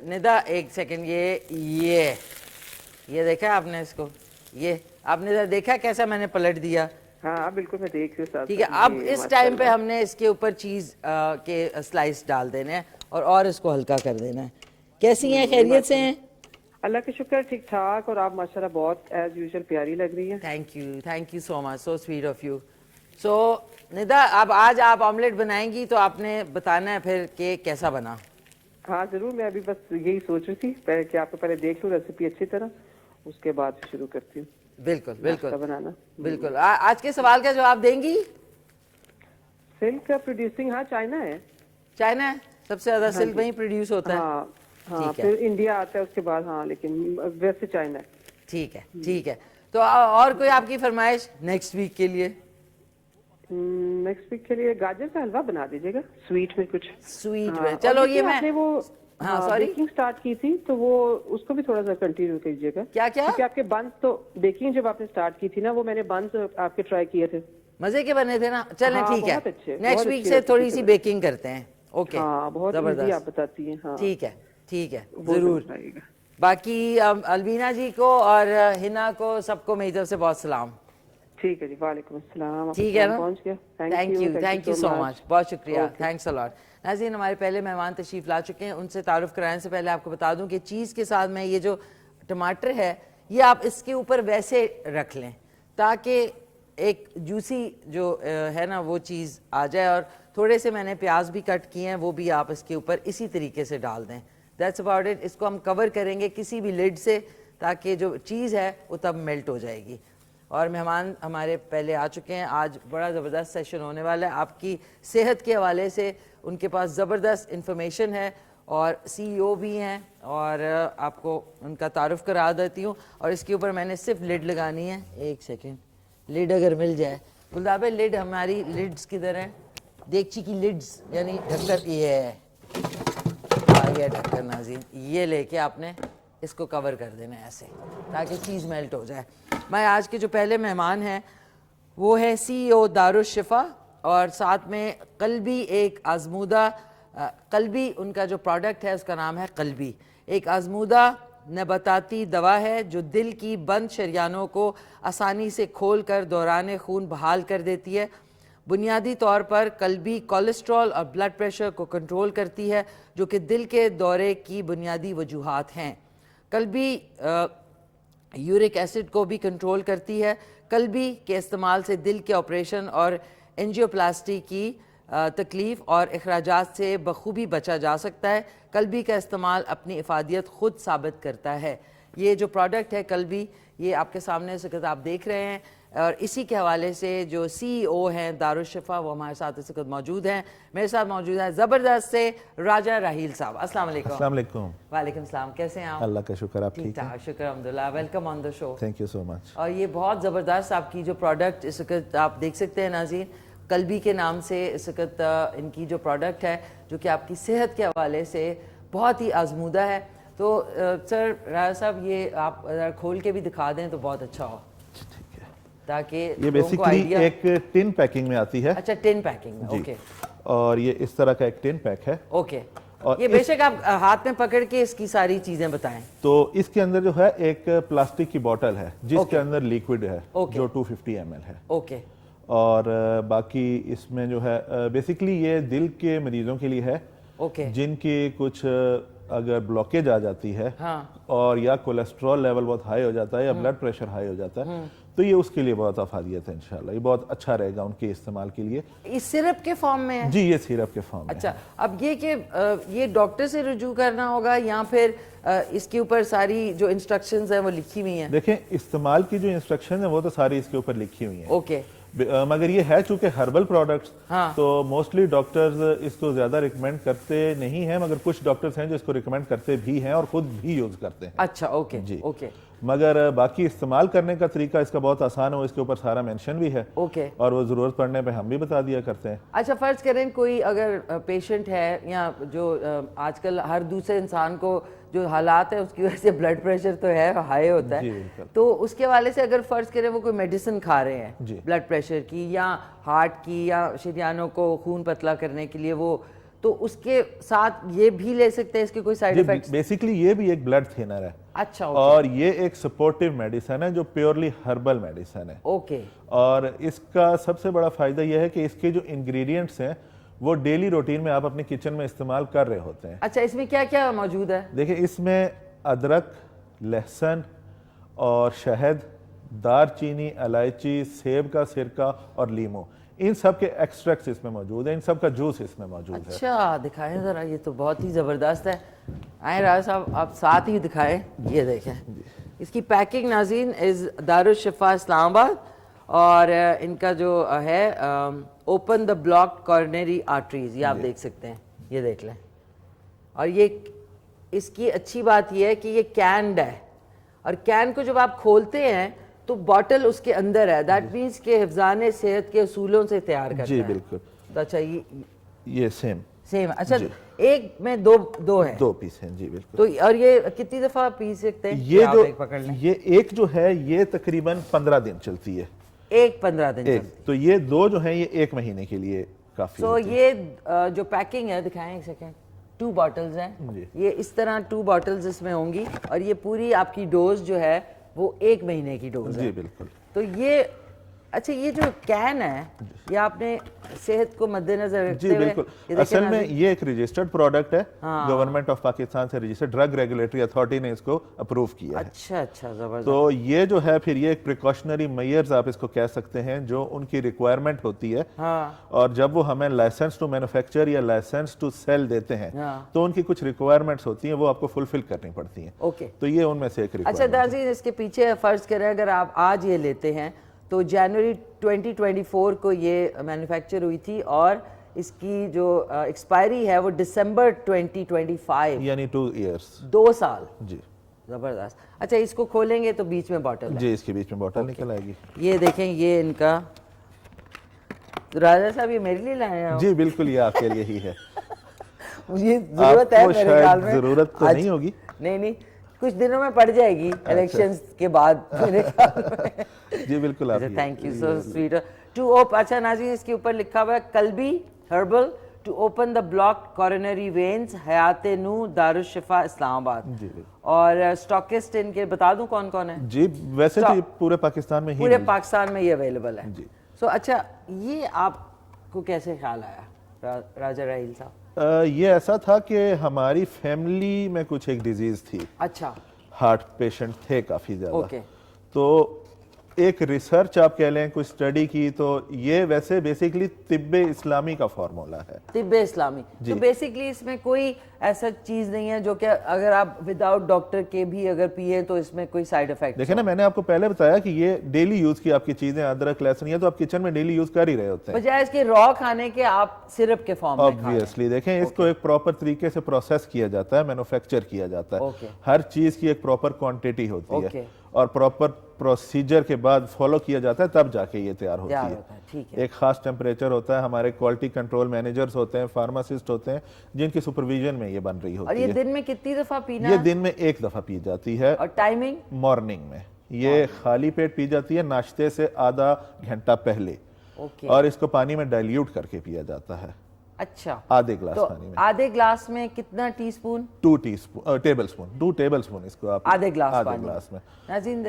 ندا, ایک سیکنڈ, یہ دیکھا آپ نے اس کو, یہ آپ نے دیکھا کیسا میں نے پلٹ دیا؟
ہاں بالکل, میں دیکھ رہی ہوں.
ٹھیک ہے, اب اس ٹائم پہ ہم نے اس کے اوپر چیز کے سلائس ڈال دینے ہیں اور اس کو ہلکا کر دینا ہے. کیسی ہیں, خیریت سے ہیں؟
اللہ کا شکر, ٹھیک ٹھاک. اور آپ ماشاءاللہ بہت ایز یوزول پیاری لگ رہی ہیں.
Thank you so much, so sweet of you. So Nida, اب آج آپ آملیٹ بنائیں گی تو آپ نے بتانا ہے پھر کہ کیسا بنا.
ہاں ضرور, میں ابھی بس یہی سوچ رہی تھی کہ آپ کو پہلے دیکھ لوں ریسیپی اچھی طرح, اس کے بعد شروع کرتی ہوں.
بالکل
بنانا.
بالکل. آج کے سوال کا جواب دیں گی؟
سلک کا پروڈیوسنگ, ہاں چائنا ہے.
چائنا ہے سب سے زیادہ سلک وہیں پروڈیوس ہوتا ہے.
ہاں پھر انڈیا آتا ہے اس کے بعد, ہاں لیکن ویسے چائنا ہے.
ٹھیک ہے. تو اور کوئی آپ کی فرمائش نیکسٹ ویک کے لیے؟
نیکسٹ ویک کے لیے گاجر کا حلوہ بنا دیجیے گا, سویٹ میں کچھ.
سویٹ میں چلو, یہ میں
وہ بیکنگ سٹارٹ کی تھی تو وہ اس کو بھی تھوڑا سا کنٹینیو کیجیے گا.
کیا
کیونکہ آپ کے بنس تو بیکنگ جب آپ نے سٹارٹ کی تھی نا, وہ میں نے بنس آپ کے ٹرائی کیے تھے,
مزے کے بنے تھے نا. چلیں ٹھیک ہے, نیکسٹ ویک سے تھوڑی سی بیکنگ کرتے ہیں. اوکے,
ہاں بہت ایزی آپ بتاتی ہیں. ہاں
ٹھیک ہے ضرور. باقی البینہ جی کو اور ہنا کو سب کو میری طرف سے بہت سلام.
ٹھیک ہے جی, وعلیکم السلام.
ٹھیک ہے نا,
پہنچ گیا.
تھینک یو سو مچ, بہت شکریہ, تھینکس اے لاٹ. ناظرین, ہمارے پہلے مہمان تشریف لا چکے ہیں, ان سے تعارف کرانے سے پہلے آپ کو بتا دوں کہ چیز کے ساتھ میں یہ جو ٹماٹر ہے یہ آپ اس کے اوپر ویسے رکھ لیں تاکہ ایک جوسی جو ہے نا وہ چیز آ جائے, اور تھوڑے سے میں نے پیاز بھی کٹ کیے ہیں, وہ بھی آپ اس کے اوپر اسی طریقے سے ڈال دیں. That's about it. اس کو ہم کور کریں گے کسی بھی لڈ سے تاکہ جو چیز ہے وہ تب میلٹ ہو جائے گی. اور مہمان ہمارے پہلے آ چکے ہیں, آج بڑا زبردست سیشن ہونے والا ہے. آپ کی صحت کے حوالے سے ان کے پاس زبردست انفارمیشن ہے, اور سی ای او بھی ہیں, اور آپ کو ان کا تعارف کرا دیتی ہوں. اور اس کے اوپر میں نے صرف لڈ لگانی ہے. ایک سیکنڈ, لڈ اگر مل جائے. گلداب لڈ, ہماری لڈز کدھر ہیں؟ دیگچی کی لڈز یعنی ڈھکن, یہ ہے یہ ڈھکن. ناظرین, یہ لے کے آپ نے اس کو کور کر دینا ہے ایسے تاکہ چیز میلٹ ہو جائے. میں آج کے جو پہلے مہمان ہیں وہ ہے سی ای او دارالشفا, اور ساتھ میں قلبی, ایک آزمودہ قلبی ان کا جو پروڈکٹ ہے اس کا نام ہے قلبی. ایک آزمودہ نباتاتی دوا ہے جو دل کی بند شریانوں کو آسانی سے کھول کر دوران خون بحال کر دیتی ہے. بنیادی طور پر قلبی کولیسٹرول اور بلڈ پریشر کو کنٹرول کرتی ہے جو کہ دل کے دورے کی بنیادی وجوہات ہیں. قلبی یورک ایسڈ کو بھی کنٹرول کرتی ہے. قلبی کے استعمال سے دل کے آپریشن اور انجیوپلاسٹی کی تکلیف اور اخراجات سے بخوبی بچا جا سکتا ہے. قلبی کا استعمال اپنی افادیت خود ثابت کرتا ہے. یہ جو پروڈکٹ ہے قلبی, یہ آپ کے سامنے اس وقت آپ دیکھ رہے ہیں, اور اسی کے حوالے سے جو سی ای او ہیں دارالشفا وہ ہمارے ساتھ اس وقت موجود ہیں. میرے ساتھ موجود ہے زبردست سے راجہ راہیل صاحب. السلام علیکم.
السلام علیکم.
وعلیکم السلام, کیسے ہیں آپ؟
اللہ کا شکر, آپ ٹھیک ہیں؟
شکر الحمدللہ. Welcome on the show.
Thank you so much.
اور یہ بہت زبردست آپ کی جو پروڈکٹ اس وقت آپ دیکھ سکتے ہیں ناظرین, قلبی کے نام سے اس وقت ان کی جو پروڈکٹ ہے جو کہ آپ کی صحت کے حوالے سے بہت ہی آزمودہ ہے. تو سر راجہ صاحب, یہ آپ کھول کے بھی دکھا دیں تو بہت اچھا ہو, تاکہ
یہ بیسیکلی ایک ٹن پیکنگ میں آتی ہے.
اچھا, ٹن پیکنگ میں, اوکے.
اور یہ اس طرح کا ایک ٹن پیک ہے.
اوکے. یہ بے شک آپ ہاتھ میں پکڑ کے اس کی ساری چیزیں بتائیں.
تو اس کے اندر جو ہے ایک پلاسٹک کی بوٹل ہے جس کے اندر لیکوڈ ہے جو 250 ml ہے.
اوکے.
اور باقی اس میں جو ہے بیسیکلی یہ دل کے مریضوں کے لیے ہے جن کی کچھ اگر بلاکیج آ جاتی ہے اور یا کولیسٹرول لیول بہت ہائی ہو جاتا ہے یا بلڈ پریشر ہائی ہو جاتا ہے, تو یہ اس کے لیے بہت افادیت ہے. انشاءاللہ یہ بہت اچھا رہے گا ان کے استعمال کے لیے.
اس سیرپ کے فارم میں ہے؟
جی, یہ سیرپ کے فارم میں.
اچھا, اب یہ کہ یہ ڈاکٹر سے رجوع کرنا ہوگا یا پھر اس کے اوپر ساری جو انسٹرکشنز ہیں وہ لکھی ہوئی ہیں؟
دیکھیں, استعمال کی جو انسٹرکشن ہیں وہ تو ساری اس کے اوپر لکھی ہوئی ہیں.
اوکے.
مگر یہ ہے چونکہ ہربل پروڈکٹس تو موسٹلی ڈاکٹرز اس کو زیادہ ریکمینڈ کرتے نہیں ہیں، مگر کچھ ڈاکٹرز ہیں جو اس کو ریکمینڈ کرتے بھی ہیں اور خود بھی یوز کرتے ہیں.
اچھا اوکے
جی
اوکے.
مگر باقی استعمال کرنے کا طریقہ اس کا بہت آسان ہے، اس کے اوپر سارا مینشن بھی ہے اور وہ ضرورت پڑنے پہ ہم بھی بتا دیا کرتے ہیں.
اچھا فرض کریں کوئی اگر پیشنٹ ہے یا جو آج کل ہر دوسرے انسان کو جو حالات ہیں اس کی وجہ سے بلڈ پریشر تو ہے ہائی ہوتا ہے، تو اس کے حوالے سے اگر فرض کریں وہ کوئی میڈیسن کھا رہے ہیں بلڈ پریشر کی یا ہارٹ کی یا شریانوں کو خون پتلا کرنے کے لیے، وہ تو اس کے ساتھ یہ بھی لے سکتے ہیں؟ اس کے کوئی سائیڈ ایفیکٹس؟
بیسیکلی یہ بھی ایک بلڈ تھینر ہے.
اچھا
اور یہ ایک سپورٹیو میڈیسن ہے جو پیورلی ہربل میڈیسن ہے.
اوکے.
اور اس کا سب سے بڑا فائدہ یہ ہے کہ اس کے جو انگریڈینٹس ہیں وہ ڈیلی روٹین میں آپ اپنے کچن میں استعمال کر رہے ہوتے ہیں.
اچھا اس میں کیا کیا موجود ہے؟
دیکھیں اس میں ادرک، لہسن اور شہد، دار چینی، الائچی، سیب کا سرکہ اور لیمو، ان سب کے ایکسٹریکٹس اس میں موجود ہیں، ان سب کا جوس اس میں موجود ہے.
اچھا دکھائیں ذرا، یہ تو بہت ہی زبردست ہے. آئیں راز صاحب آپ ساتھ ہی دکھائیں. یہ دیکھیں اس کی پیکنگ ناظرین از دارالشفا اسلام آباد، اور ان کا جو ہے open the block coronary arteries, یہ آپ دیکھ سکتے ہیں، یہ دیکھ لیں. اور یہ اس کی اچھی بات یہ ہے کہ یہ کینڈ ہے، اور کین کو جب آپ کھولتے ہیں تو باٹل اس کے اندر ہے، دیٹ مینس کہ حفظان صحت کے اصولوں سے تیار کرتا ہے.
جی بالکل.
اچھا
یہ سیم.
اچھا ایک میں دو ہیں،
2 پیس ہیں. جی بالکل.
تو اور یہ کتنی دفعہ پی سکتے ہیں؟
یہ ایک جو ہے یہ تقریباً 15 دن چلتی ہے.
15 دن.
تو یہ 2 جو ہیں یہ 1 مہینے کے لیے کافی.
تو یہ جو پیکنگ ہے دکھائیں ایک سیکنڈ. 2 باٹلز ہیں، یہ اس طرح 2 باٹلز اس میں ہوں گی، اور یہ پوری آپ کی ڈوز جو ہے وہ 1 مہینے کی ڈوز ہے.
جی بالکل.
تو یہ اچھا یہ جو کین ہے یہ آپ نے صحت کو مد نظر رکھتے ہوئے؟
جی بالکل. اصل میں یہ ایک رجسٹرڈ پروڈکٹ ہے، گورنمنٹ آف پاکستان سے رجسٹرڈ، ڈرگ ریگولیٹری اتھارٹی نے اس کو اپروو کیا ہے.
اچھا زبردست.
تو یہ جو ہے پھر یہ ایک پریکاشنری میئرز آپ اس کو کہہ سکتے ہیں جو ان کی ریکوائرمنٹ ہوتی ہے، اور جب وہ ہمیں لائسنس ٹو مینوفیکچر یا لائسنس ٹو سیل دیتے ہیں تو ان کی کچھ ریکوائرمنٹس ہوتی ہیں، وہ آپ کو فلفل کرنی پڑتی ہیں.
اوکے.
تو یہ ان میں سے ایک ریکوائرمنٹ.
اچھا ناظرین اس کے پیچھے فرض کریں اگر آپ آج یہ لیتے ہیں تو جنوری 2024 کو یہ مینوفیکچر ہوئی تھی، اور اس کی جو ایکسپائری ہے وہ دسمبر 2025،
یعنی 2 ایئرز،
2 سال.
جی
زبردست. اچھا اس کو کھولیں گے تو بیچ میں باٹل ہے.
جی اس کے بیچ میں باٹل نکل آئے گی.
یہ دیکھیں یہ ان کا، راجہ صاحب یہ میرے لیے لائے ہیں؟
جی بالکل یہ آپ کے لیے ہی ہے.
مجھے ضرورت ہے میرے خیال میں.
ضرورت تو نہیں ہوگی.
نہیں کچھ دنوں میں پڑ جائے گی الیکشنز کے بعد میرے خیال میں.
جی بالکل. آپ
تھینک یو سو سویٹ. ٹو اوپ. اچھا ناظرین اس کے اوپر لکھا ہوا ہے قلبی herbal to open the block coronary veins, Hayat Nau, دارالشفا اسلام آباد. اور اسٹاکسٹ ان کے بتا دوں کون کون ہے؟
جی ویسے تو پورے پاکستان میں ہی،
پورے پاکستان میں یہ اویلیبل ہے. جی سو اچھا یہ آپ کو کیسے خیال آیا راجہ راحیل صاحب؟
یہ ایسا تھا کہ ہماری فیملی میں کچھ ایک ڈیزیز تھی.
اچھا.
ہارٹ پیشنٹ تھے کافی زیادہ.
اوکے.
تو ایک ریسرچ آپ کہہ لیں، کوئی اسٹڈی کی، تو یہ ویسے بیسیکلی طب اسلامی کا فارمولا ہے. طب
اسلامی. تو بیسیکلی اس میں کوئی ایسا چیز نہیں ہے جو کہ اگر آپ وداؤٹ ڈاکٹر کے بھی اگر پیئے تو اس میں کوئی سائیڈ افیکٹ؟
دیکھیں نا میں نے آپ کو پہلے بتایا کہ یہ ڈیلی یوز کی آپ کی چیزیں، ادرک، لہسن، یہ تو آپ کچن میں ڈیلی یوز کر ہی رہے ہوتے ہیں،
بجائے اس کے را کھانے کے آپ سرپ کے فارم میں کھا رہے ہیں.
obviously دیکھیں اس کو ایک پراپر طریقے سے پروسیس کیا جاتا ہے، مینوفیکچر کیا جاتا ہے. ہر چیز کی ایک پراپر کوانٹٹی ہوتی ہے اور پراپر پروسیجر کے بعد فالو کیا جاتا ہے، تب جا کے یہ تیار ہوتی ہے. ایک خاص ٹیمپریچر ہوتا ہے، ہمارے کوالٹی کنٹرول مینیجرز ہوتے ہیں، فارماسسٹ ہوتے ہیں جن کی سپرویژن میں یہ بن رہی ہوتی ہے.
اور یہ دن میں کتنی دفعہ پینا ہے؟
یہ دن میں 1 دفعہ پی جاتی ہے.
اور ٹائمنگ؟
مارننگ میں. یہ خالی پیٹ پی جاتی ہے ناشتے سے آدھا گھنٹہ پہلے، اور اس کو پانی میں ڈائلیوٹ کر کے پیا جاتا ہے.
اچھا.
آدھے گلاس پانی میں.
آدھے گلاس میں کتنا ٹی سپون؟
2 ٹیبل سپون اس کو آپ
آدھے گلاس
میں
ناظرین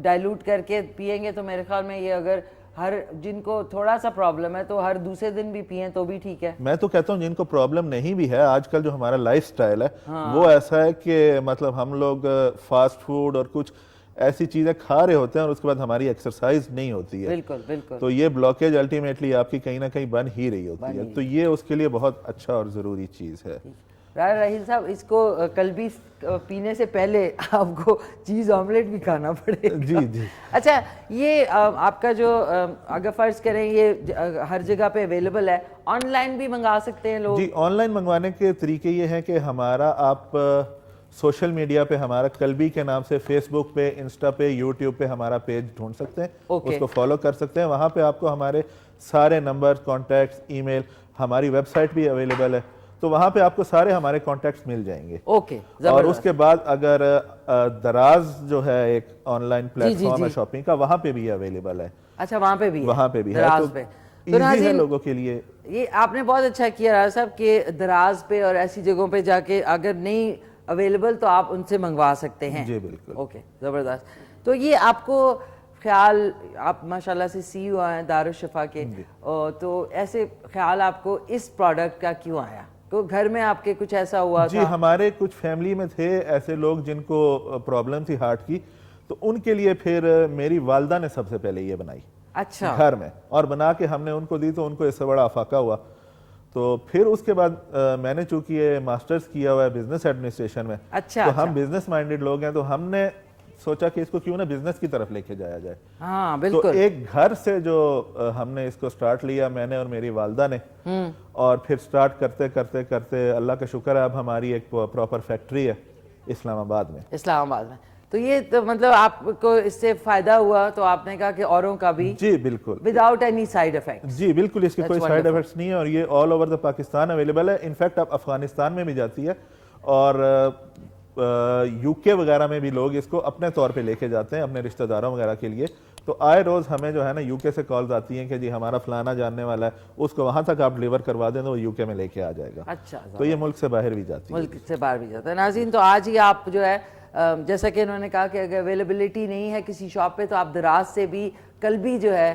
ڈائلوٹ کر کے پیئیں گے تو میرے خیال میں یہ اگر ہر جن کو تھوڑا سا پرابلم ہے تو ہر دوسرے دن بھی پئیں تو بھی ٹھیک ہے.
میں تو کہتا ہوں جن کو پرابلم نہیں بھی ہے، آج کل جو ہمارا لائف سٹائل ہے وہ ایسا ہے کہ مطلب ہم لوگ فاسٹ فوڈ اور کچھ ایسی چیزیں کھا رہے ہوتے ہیں اور اس کے بعد ہماری ایکسرسائز نہیں ہوتی ہے.
بالکل.
تو یہ بلاکیج الٹیمیٹلی آپ کی کہیں نہ کہیں بن ہی رہی ہوتی ہے. تو یہ اس کے لیے بہت اچھا اور ضروری چیز ہے.
راجہ راہیل صاحب اس کو کلبی پینے سے پہلے آپ کو چیز آملیٹ بھی کھانا پڑے گا.
جی جی.
اچھا یہ آپ کا جو اگر فرض کریں یہ ہر جگہ پہ اویلیبل ہے, آن لائن بھی منگا سکتے ہیں لوگ؟
جی آن لائن منگوانے کے طریقے یہ ہیں کہ ہمارا آپ سوشل میڈیا پہ ہمارا کلبی کے نام سے فیس بک پہ, انسٹا پہ, یوٹیوب پہ ہمارا پیج ڈھونڈ سکتے ہیں, اس کو فالو کر سکتے ہیں. وہاں پہ آپ کو ہمارے سارے نمبر, کانٹیکٹس, ای میل, ہماری ویب سائٹ بھی اویلیبل ہے, تو وہاں پہ آپ کو سارے ہمارے کانٹیکٹس مل جائیں گے.
اوکے.
اور اس کے بعد اگر دراز جو ہے ایک آن لائن پلیٹ فارم ہے شاپنگ کا, وہاں پہ بھی اویلیبل ہے.
اچھا وہاں پہ بھی ہے؟
وہاں پہ بھی ہے,
دراز پہ.
تو ایزی ہے لوگوں کے لیے.
یہ آپ نے بہت اچھا کیا راجہ صاحب کہ دراز پہ اور ایسی جگہوں پہ جا کے اگر نہیں اویلیبل تو آپ ان سے منگوا سکتے ہیں.
جی بالکل.
اوکے زبردست. تو یہ آپ کو خیال, آپ ماشاءاللہ سے سی او ہیں دارالشفا کے, تو ایسے خیال آپ کو اس پروڈکٹ کا کیوں آیا؟ تو گھر میں آپ کے کچھ ایسا ہوا تھا؟
جی ہمارے کچھ فیملی میں تھے ایسے لوگ جن کو پرابلم تھی ہارٹ کی, تو ان کے لیے پھر میری والدہ نے سب سے پہلے یہ بنائی.
اچھا.
گھر میں, اور بنا کے ہم نے ان کو دی تو ان کو اس سے بڑا افاقہ ہوا. تو پھر اس کے بعد میں نے چونکہ یہ ماسٹرز کیا ہوا ہے بزنس ایڈمنسٹریشن میں, تو ہم بزنس مائنڈڈ لوگ ہیں, تو ہم نے سوچا کہ اس کو کیوں نہ بزنس کی طرف لے کے جایا جائے.
ہاں بالکل.
تو ایک گھر سے جو ہم نے اس کو سٹارٹ لیا, میں نے اور میری والدہ نے, اور پھر سٹارٹ کرتے کرتے کرتے اللہ کا شکر ہے اب ہماری ایک پراپر فیکٹری ہے اسلام آباد میں.
اسلام آباد میں. تو یہ تو مطلب آپ کو اس سے فائدہ ہوا, تو آپ نے کہا کہ اوروں کا بھی.
جی بالکل.
Without any side effect.
جی بالکل, اس کے کوئی سائیڈ افیکٹس نہیں ہے, اور یہ all over the Pakistan available ہے. انفیکٹ اب افغانستان میں بھی جاتی ہے, اور یو کے وغیرہ میں بھی لوگ اس کو اپنے طور پہ لے کے جاتے ہیں اپنے رشتہ داروں وغیرہ کے لیے. تو آئے روز ہمیں جو ہے نا یو کے سے کالز آتی ہیں کہ جی ہمارا فلانا جاننے والا ہے, اس کو وہاں تک آپ ڈلیور کروا دیں تو وہ یو کے میں لے کے آ جائے گا.
اچھا.
تو یہ ملک سے باہر بھی جاتی ہے.
ملک سے باہر بھی جاتا ہے. ناظرین تو آج ہی آپ جو ہے جیسا کہ انہوں نے کہا کہ اگر اویلیبلٹی نہیں ہے کسی شاپ پہ تو آپ دراز سے بھی کلبی جو ہے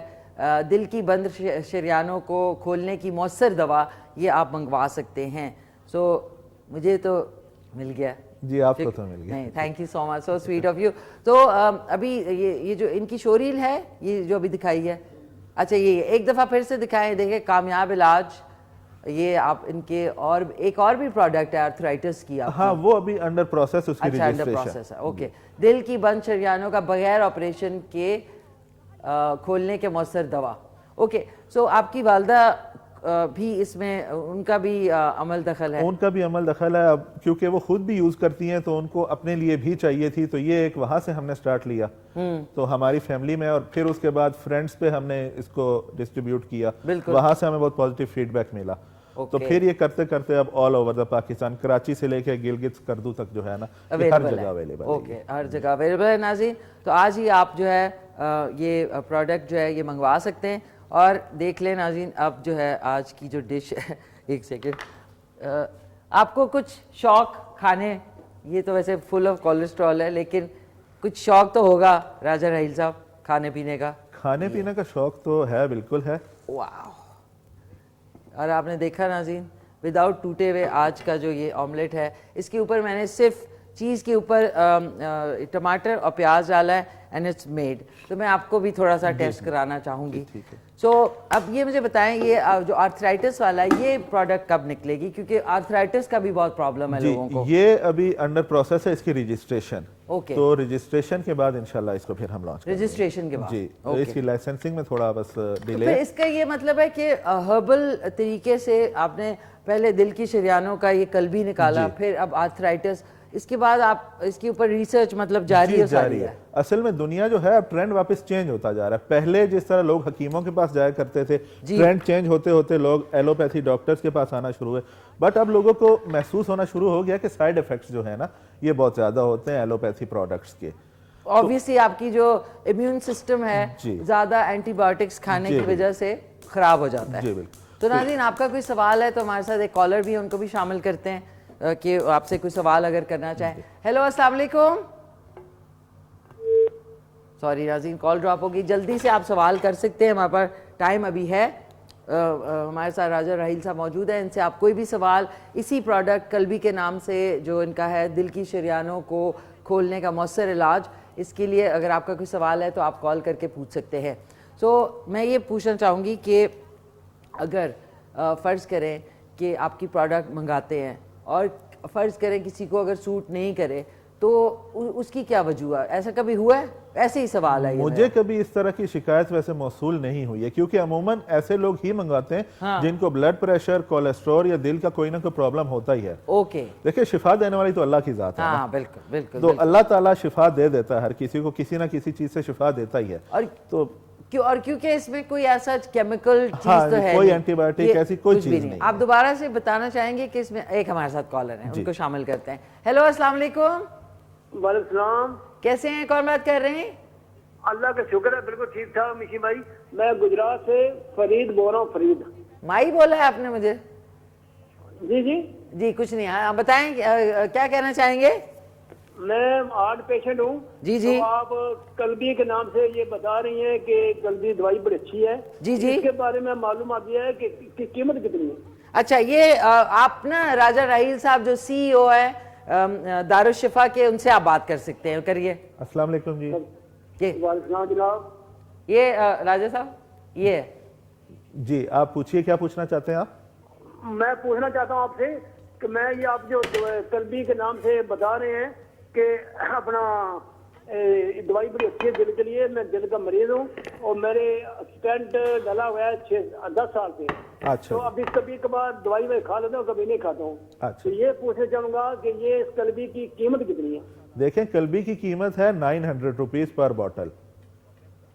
دل کی بند شریانوں کو کھولنے کی مؤثر دوا یہ آپ منگوا سکتے ہیں. سو مجھے تو مل گیا.
جی آپ کو تو مل گیا.
نہیں thank you so much, so sweet of you. تو ابھی یہ جو ان کی شوریل ہے یہ جو ابھی دکھائی ہے, اچھا یہ ایک دفعہ پھر سے دکھائیں, دیکھیں کامیاب علاج. یہ آپ ان کے اور ایک اور بھی پروڈکٹ ہے آرتھرائٹس کی.
ہاں وہ ابھی انڈر پروسیس, اس کی
اچھا انڈر پروسیس ہے. اوکے. دل کی بند شریانوں کا بغیر آپریشن کے کھولنے کے مؤثر دوا. اوکے. سو آپ کی والدہ بھی اس میں ان کا بھی عمل دخل ہے؟
ان کا بھی عمل دخل ہے, اب کیونکہ وہ خود بھی یوز کرتی ہیں تو ان کو اپنے لیے بھی چاہیے تھی, تو یہ ایک وہاں سے ہم نے سٹارٹ لیا تو ہماری فیملی میں, اور پھر اس کے بعد فرینڈز پہ ہم نے اس کو ڈسٹریبیوٹ کیا, وہاں سے ہمیں بہت پازیٹیو فیڈ بیک ملا. تو پھر یہ کرتے کرتے اب all over the Pakistan, Karachi سے لے کے گلگت سکردو تک جو ہے نا ہر جگہ اویلیبل ہے.
اوکے, ہر جگہ اویلیبل ہے. ناظرین تو آج ہی آپ جو ہے یہ پروڈکٹ جو ہے یہ منگوا سکتے ہیں. اور دیکھ لیں ناظرین اب جو ہے آج کی جو ڈش ہے, ایک سیکنڈ, آپ کو کچھ شوق کھانے, یہ تو ویسے فل آف کولیسٹرول ہے لیکن کچھ شوق تو ہوگا راجہ راہیل صاحب کھانے پینے کا؟
کھانے پینے کا شوق تو ہے, بالکل ہے.
واو. اور آپ نے دیکھا ناظرین وداؤٹ ٹوٹے ہوئے آج کا جو یہ آملیٹ ہے, اس کے اوپر میں نے صرف چیز کے اوپر ٹماٹر اور پیاز ڈالا ہے اینڈ اٹس میڈ. تو میں آپ کو بھی تھوڑا سا ٹیسٹ کرانا چاہوں گی. سو اب یہ مجھے بتائیں یہ جو آرتھرائٹس والا ہے یہ پروڈکٹ کب نکلے گی, کیونکہ آرتھرائٹس کا بھی بہت پرابلم ہے لوگوں کو.
یہ ابھی انڈر پروسیس ہے اس کی رجسٹریشن.
اوکے.
تو رجسٹریشن کے بعد انشاءاللہ اس کو پھر ہم لانچ کریں گے.
رجسٹریشن کے بعد.
جی اس کی لائسنسنگ میں تھوڑا بس ڈیلے
ہے. اس کا یہ مطلب ہے کہ ہربل طریقے سے آپ نے پہلے دل کی شریانوں کا یہ کلبی نکالا, پھر اب آرتھرائٹس, اس کے بعد آپ اس کے اوپر ریسرچ مطلب جاری ہے.
اصل میں دنیا جو ہے اب ٹرینڈ واپس چینج ہوتا جا رہا ہے. پہلے جس طرح لوگ حکیموں کے پاس جایا کرتے تھے, ٹرینڈ چینج ہوتے ہوتے لوگ ایلوپیتھی ڈاکٹرز کے پاس آنا شروع ہوئے. بٹ اب لوگوں کو محسوس ہونا شروع ہو گیا کہ سائیڈ ایفیکٹس جو ہے نا یہ بہت زیادہ ہوتے ہیں ایلوپیتھی پروڈکٹس کے.
obviously آپ کی جو امیون سسٹم ہے زیادہ اینٹی بایوٹکس کھانے کی وجہ سے خراب ہو جاتا ہے. تو ناظرین آپ کا کوئی سوال ہے تو ہمارے ساتھ ایک کالر بھی ہے, ان کو بھی شامل کرتے ہیں کہ آپ سے کوئی سوال اگر کرنا چاہیں. ہیلو السلام علیکم. سوری ناظرین کال ڈراپ ہوگی, جلدی سے آپ سوال کر سکتے ہیں, ہمارے پاس ٹائم ابھی ہے. ہمارے ساتھ راجہ راہیل صاحب موجود ہیں, ان سے آپ کوئی بھی سوال اسی پروڈکٹ کلبی کے نام سے جو ان کا ہے دل کی شریانوں کو کھولنے کا مؤثر علاج, اس کے لیے اگر آپ کا کوئی سوال ہے تو آپ کال کر کے پوچھ سکتے ہیں. سو میں یہ پوچھنا چاہوں گی کہ اگر فرض کریں کہ آپ کی پروڈکٹ منگاتے ہیں اور فرض کریں کسی کو اگر سوٹ نہیں کرے تو اس کی کیا وجہ ہے؟ ایسا کبھی ہوا ہے؟ ایسے ہی سوال ہے.
مجھے کبھی اس طرح کی شکایت ویسے موصول نہیں ہوئی ہے کیونکہ عموماً ایسے لوگ ہی منگواتے ہیں جن کو بلڈ پریشر، کولیسٹرول یا دل کا کوئی نہ کوئی پرابلم ہوتا ہی ہے.
اوکے
دیکھیں شفا دینے والی تو اللہ کی ذات ہے.
ہاں بالکل بالکل.
تو اللہ تعالیٰ شفا دے دیتا ہے ہر کسی کو، کسی نہ کسی چیز سے شفا دیتا ہی ہے.
اور کیونکہ اس میں کوئی ایسا کیمیکل چیز تو ہے،
کوئی اینٹی بایوٹک ایسی کوئی چیز نہیں.
آپ دوبارہ سے بتانا چاہیں گے کہ اس میں ایک ہمارے ساتھ کالر ہیں، ان کو شامل کرتے ہیں. ہیلو السلام علیکم.
وعلیکم السلام.
کیسے ہیں؟ کون بات کر رہے ہیں؟
اللہ کا شکر ہے بالکل ٹھیک ٹھاک. مشی بھائی میں گجرات سے فرید بول رہا ہوں. فرید
مائی بولا ہے آپ نے مجھے؟
جی جی
جی کچھ نہیں. آپ بتائیں کیا کہنا چاہیں گے؟
میں ہارٹ پیشنٹ ہوں.
جی جی.
تو آپ قلبی کے نام سے یہ بتا رہی ہیں کہ قلبی دوائی بڑی اچھی ہے.
جی جی.
اس کے بارے میں معلومات یہ ہے کہ قیمت کتنی ہے؟
اچھا یہ آپ نا راجہ راحیل صاحب جو سی او ہے دارالشفا کے، ان سے آپ بات کر سکتے ہیں. کریے.
السلام علیکم جی.
وعلیکم السلام جناب.
یہ راجہ صاحب یہ
جی آپ پوچھئے کیا پوچھنا چاہتے ہیں آپ؟
میں پوچھنا چاہتا ہوں آپ سے کہ میں یہ آپ جو قلبی کے نام سے بتا رہے ہیں کہ اپنا دوائی بڑی اچھی ہے دل کے لیے. میں دل کا مریض ہوں اور میرے اسٹینٹ ڈلا ہوا ہے 10 سال سے.
اچھا.
تو ابھی کبھی کبھار دوائی میں کھا لیتا ہوں، کبھی نہیں کھاتا ہوں.
اچھا.
تو یہ پوچھنا چاہوں گا کہ یہ اس قلبی کی قیمت کتنی ہے؟
دیکھیں قلبی کی قیمت ہے 900 روپیز پر بوٹل.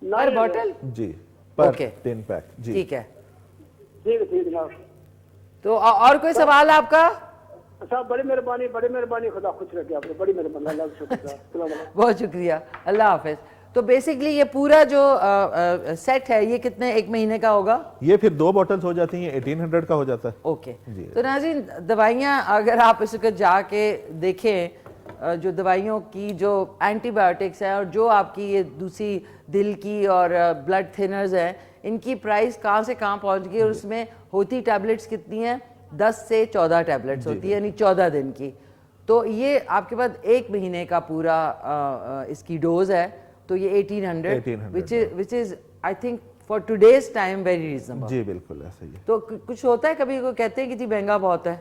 پر بوٹل؟
جی پر 10 پیک. جی
ٹھیک ہے.
ٹھیک ہے ٹھیک ہے جناب.
تو اور کوئی سوال ہے آپ کا؟
صاحب بڑی مہربانی. خدا خوش رکھے آپ کو. بڑی مہربانی. اللہ کا شکر. السلام علیکم.
بہت شکریہ. اللہ حافظ. تو بیسکلی یہ پورا جو سیٹ ہے یہ کتنے ایک مہینے کا ہوگا؟
یہ پھر 2 بوٹلز ہو جاتی ہیں، 1800 کا ہو جاتا ہے.
اوکے. تو ناظرین دوائیاں اگر آپ اس وقت جا کے دیکھیں جو دوائیوں کی جو اینٹی بایوٹکس ہیں اور جو آپ کی یہ دوسری دل کی اور بلڈ تھنرز ہیں، ان کی پرائس کہاں سے کہاں پہنچ گئی. اور اس میں ہوتی ٹیبلٹس کتنی ہیں؟ 10 سے 14 ٹیبلٹس ہوتی ہے، یعنی 14 دن کی. تو یہ آپ کے پاس ایک مہینے کا پورا اس کی ڈوز ہے. تو یہ 1800 which is I think for today's time very reasonable.
جی بالکل ایسا ہی ہے.
تو کچھ ہوتا ہے کبھی کوئی کہتے ہیں کہ جی مہنگا بہت ہے،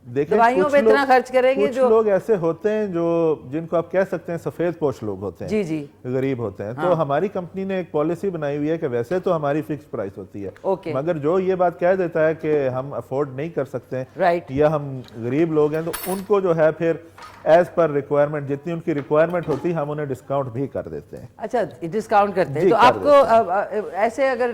دیکھیں
دوائیوں پہ اتنا خرچ کریں گے.
کچھ لوگ ایسے ہوتے ہیں جو جن کو آپ کہہ سکتے ہیں سفید پوش لوگ ہوتے ہیں.
جی جی.
غریب ہوتے ہیں. تو ہماری کمپنی نے ایک پالیسی بنائی ہوئی ہے کہ ویسے تو ہماری فکس پرائس ہوتی ہے، مگر جو یہ بات کہہ دیتا ہے کہ ہم افورڈ نہیں کر سکتے یا ہم غریب لوگ ہیں، تو ان کو جو ہے پھر ایز پر ریکوائرمنٹ جتنی ان کی ریکوائرمنٹ ہوتی ہے ہم انہیں ڈسکاؤنٹ بھی کر دیتے ہیں.
اچھا ڈسکاؤنٹ کرتے ہیں. تو آپ کو ایسے اگر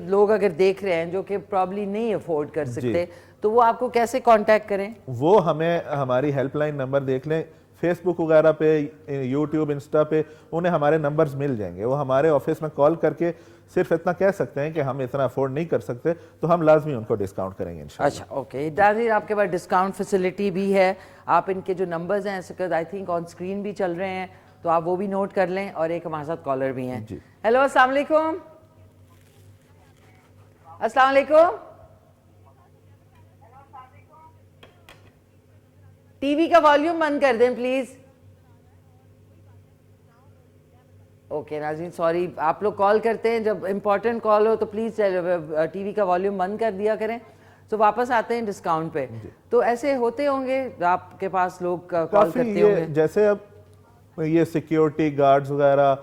لوگ اگر دیکھ رہے ہیں جو کہ پرابلی نہیں افورڈ کر سکتے تو وہ آپ کو کیسے کانٹیکٹ کریں؟
وہ ہمیں ہماری ہیلپ لائن نمبر دیکھ لیں، فیس بک وغیرہ پہ، یوٹیوب، انسٹا پہ انہیں ہمارے نمبرز مل جائیں گے. وہ ہمارے آفس میں کال کر کے صرف اتنا کہہ سکتے ہیں کہ ہم اتنا افورڈ نہیں کر سکتے، تو ہم لازمی ان کو ڈسکاؤنٹ کریں گے انشاءاللہ.
اچھا اوکے. ناظرین آپ کے پاس ڈسکاؤنٹ فیسلٹی بھی ہے. آپ ان کے جو نمبرز ہیں آئی تھنک آن اسکرین بھی چل رہے ہیں، تو آپ وہ بھی نوٹ کر لیں. اور ایک ہمارے ساتھ کالر بھی ہیں. ہیلو السلام علیکم. السلام علیکم. ٹی وی کا والیوم بند کر دیں پلیز. اوکے ناظرین سوری، آپ لوگ کال کرتے ہیں جب امپورٹنٹ کال ہو تو پلیز ٹی وی کا والیوم بند کر دیا کریں. تو واپس آتے ہیں ڈسکاؤنٹ پہ. تو ایسے ہوتے ہوں گے آپ کے پاس لوگ کال کرتے ہوں گے؟
جیسے اب یہ سیکیورٹی گارڈز وغیرہ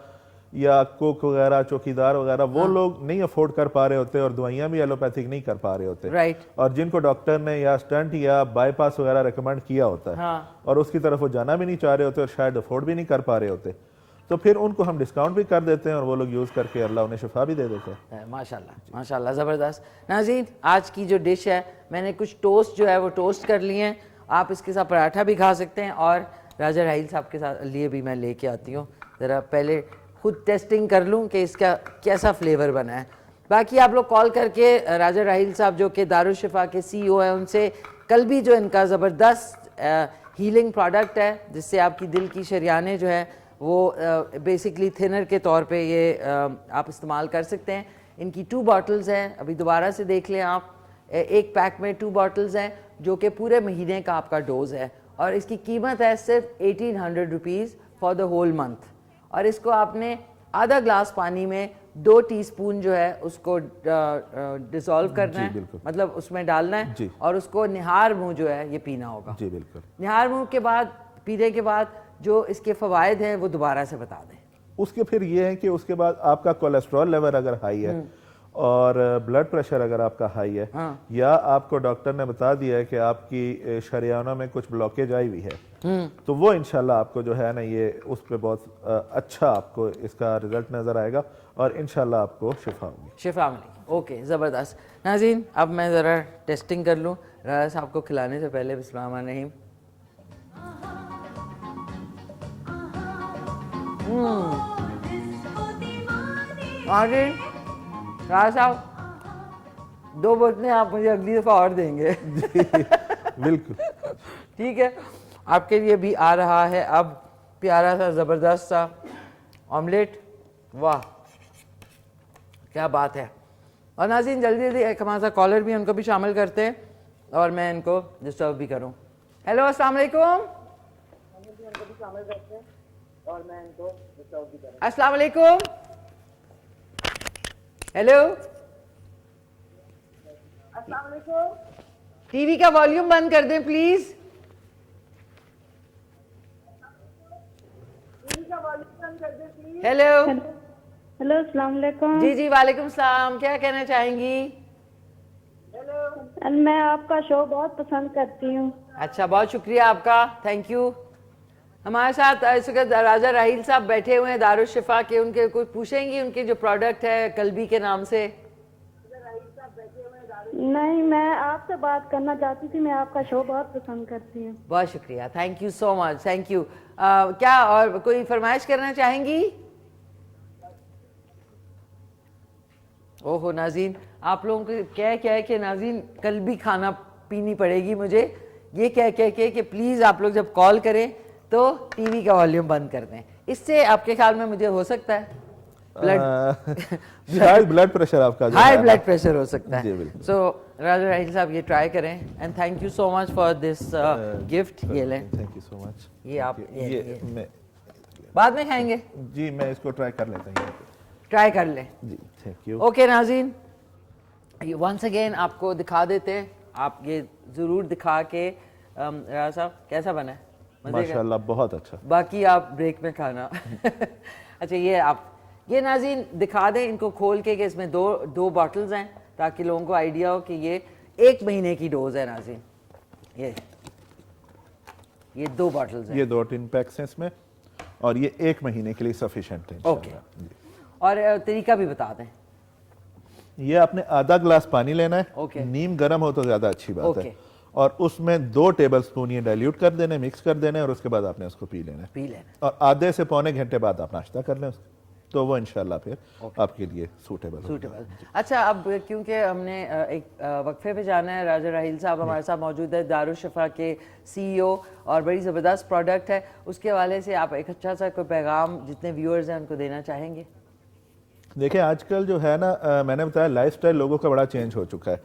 یا کوک وغیرہ، چوکیدار وغیرہ، وہ لوگ نہیں افورڈ کر پا رہے ہوتے اور دوائیاں بھی ایلوپیتھک نہیں کر پا رہے ہوتے، اور جن کو ڈاکٹر نے یا اسٹنٹ یا بائی پاس وغیرہ ریکمینڈ کیا ہوتا ہے اور اس کی طرف وہ جانا بھی نہیں چاہ رہے ہوتے اور شاید افورڈ بھی نہیں کر پا رہے ہوتے، تو پھر ان کو ہم ڈسکاؤنٹ بھی کر دیتے ہیں اور وہ لوگ یوز کر کے اللہ انہیں شفا بھی دے دیتے ہیں.
ماشاءاللہ ماشاءاللہ زبردست. ناظرین آج کی جو ڈش ہے میں نے کچھ ٹوسٹ جو ہے وہ ٹوسٹ کر لیے ہیں. آپ اس کے ساتھ پراٹھا بھی کھا سکتے ہیں. اور راجہ راحیل صاحب کے ساتھ لیے بھی میں لے کے آتی ہوں، ذرا پہلے خود ٹیسٹنگ کر لوں کہ اس کا کیسا فلیور بنا ہے. باقی آپ لوگ کال کر کے راجہ راحیل صاحب جو کہ دارالشفا کے سی او ہیں ان سے کل بھی جو ان کا زبردست ہیلنگ پروڈکٹ ہے جس سے آپ کی دل کی شریانیں جو ہے وہ بیسکلی تھنر کے طور پہ یہ آپ استعمال کر سکتے ہیں. ان کی 2 باٹلز ہیں، ابھی دوبارہ سے دیکھ لیں آپ. ایک پیک میں 2 باٹلز ہیں جو کہ پورے مہینے کا آپ کا ڈوز ہے، اور اس کی قیمت ہے صرف 1800 rupees for the whole month. اور اس کو آپ نے آدھا گلاس پانی میں 2 ٹی اسپون جو ہے اس کو ڈیزالو کرنا ہے, مطلب اس میں ڈالنا ہے, اور اس کو نہار منہ جو ہے یہ پینا ہوگا.
جی بالکل.
نہار منہ کے بعد پینے کے بعد جو اس کے فوائد ہیں وہ دوبارہ سے بتا دیں.
اس کے پھر یہ ہے کہ اس کے بعد آپ کا کولیسٹرول لیول اگر ہائی ہے اور بلڈ پریشر اگر آپ کا ہائی ہے, یا آپ کو ڈاکٹر نے بتا دیا ہے کہ آپ کی شریانوں میں کچھ بلاکیج آئی ہوئی ہے, تو وہ انشاءاللہ آپ کو جو ہے نا یہ اس پہ بہت اچھا آپ کو اس کا رزلٹ نظر آئے گا اور انشاءاللہ آپ کو شفا ہوگی.
شفا ملے گی. اوکے, زبردست. ناظرین اب میں ذرا ٹیسٹنگ کر لوں راجہ صاحب کو کھلانے سے پہلے. بسم اللہ الرحمن الرحیم. ناظرین راجہ صاحب 2 بوتلیں آپ مجھے اگلی دفعہ اور دیں گے.
بالکل
ٹھیک ہے. آپ کے لیے بھی آ رہا ہے اب پیارا سا زبردست سا آملیٹ. واہ کیا بات ہے. اور ناظرین جلدی جلدی ایک ہمارا سا کالر بھی ان کو بھی شامل کرتے ہیں اور میں ان کو ڈسٹرب بھی کروں. ہیلو السلام علیکم. السلام علیکم. ہیلو
السلام علیکم.
ٹی وی کا والیوم بند کر دیں پلیز. ہیلو
ہیلو السلام علیکم.
جی جی وعلیکم السلام. کیا کہنا چاہیں گی؟
میں آپ کا شو بہت پسند کرتی ہوں.
اچھا, بہت شکریہ آپ کا, تھینک یو. ہمارے ساتھ اس وقت راجہ راحیل صاحب بیٹھے ہوئے ہیں دارالشفا کے. ان کے کوئی پوچھیں گی ان کے جو پروڈکٹ ہے قلبی کے نام سے؟
نہیں, میں آپ سے بات کرنا چاہتی تھی. میں آپ کا شو بہت پسند کرتی ہوں.
بہت شکریہ, thank you so much, thank you. کیا اور کوئی فرمائش کرنا چاہیں گی؟ اوہو ناظرین, آپ لوگوں کو کہہ کہ ناظرین کل بھی کھانا پینی پڑے گی مجھے, یہ کہہ کہ پلیز آپ لوگ جب کال کریں تو ٹی وی کا والیوم بند کر دیں. اس سے آپ کے خیال میں مجھے ہو سکتا ہے
بلڈ پریشر آپ کا
ہائی بلڈ پریشر ہو سکتا ہے. سو راجہ راحیل صاحب یہ ٹرائی کریں and thank you so much for this gift. یہ لیں.
تھینک یو سو مچ.
یہ آپ بعد میں کھائیں گے؟
جی میں اس کو ٹرائی کر لیتا ہوں.
ٹرائی کر لیں.
جی تھینک یو.
اوکے ناظرین, ونس اگین آپ کو دکھا دیتے ہیں. آپ یہ ضرور دکھا کے راجہ صاحب کیسا بنا ہے؟
ماشاءاللہ بہت اچھا.
باقی آپ بریک میں کھانا. اچھا یہ ناظرین دکھا دیں ان کو کھول کے کہ اس میں 2 باٹلز ہیں تاکہ لوگوں کو آئیڈیا ہو کہ یہ 1 مہینے کی ڈوز ہے. ناظرین یہ 2 باٹلز ہیں,
یہ 2 ٹن پیکس ہیں اس میں, اور یہ 1 مہینے کے لیے سفیشینٹ ہے.
اوکے, اور طریقہ بھی بتا دیں.
یہ آپ نے آدھا گلاس پانی لینا ہے, نیم گرم ہو تو زیادہ اچھی بات ہے, اور اس میں 2 ٹیبل سپون یہ ڈائلیوٹ کر دینے, مکس کر دینے, اور اس کے بعد آپ نے اس کو پی لینا, اور آدھے سے پونے گھنٹے بعد آپ ناشتہ کر لیں تو وہ انشاءاللہ پھر آپ کے لیے سوٹیبل.
اچھا, اب کیونکہ ہم نے ایک وقفے پہ جانا ہے, راجہ راحیل صاحب ہمارے ساتھ موجود ہے, دارالشفا کے CEO, اور بڑی زبردست پروڈکٹ ہے. اس کے حوالے سے آپ ایک اچھا سا کوئی پیغام جتنے ویورز ہیں ان کو دینا چاہیں گے؟
دیکھیں آج کل جو ہے نا, میں نے بتایا لائف سٹائل لوگوں کا بڑا چینج ہو چکا ہے,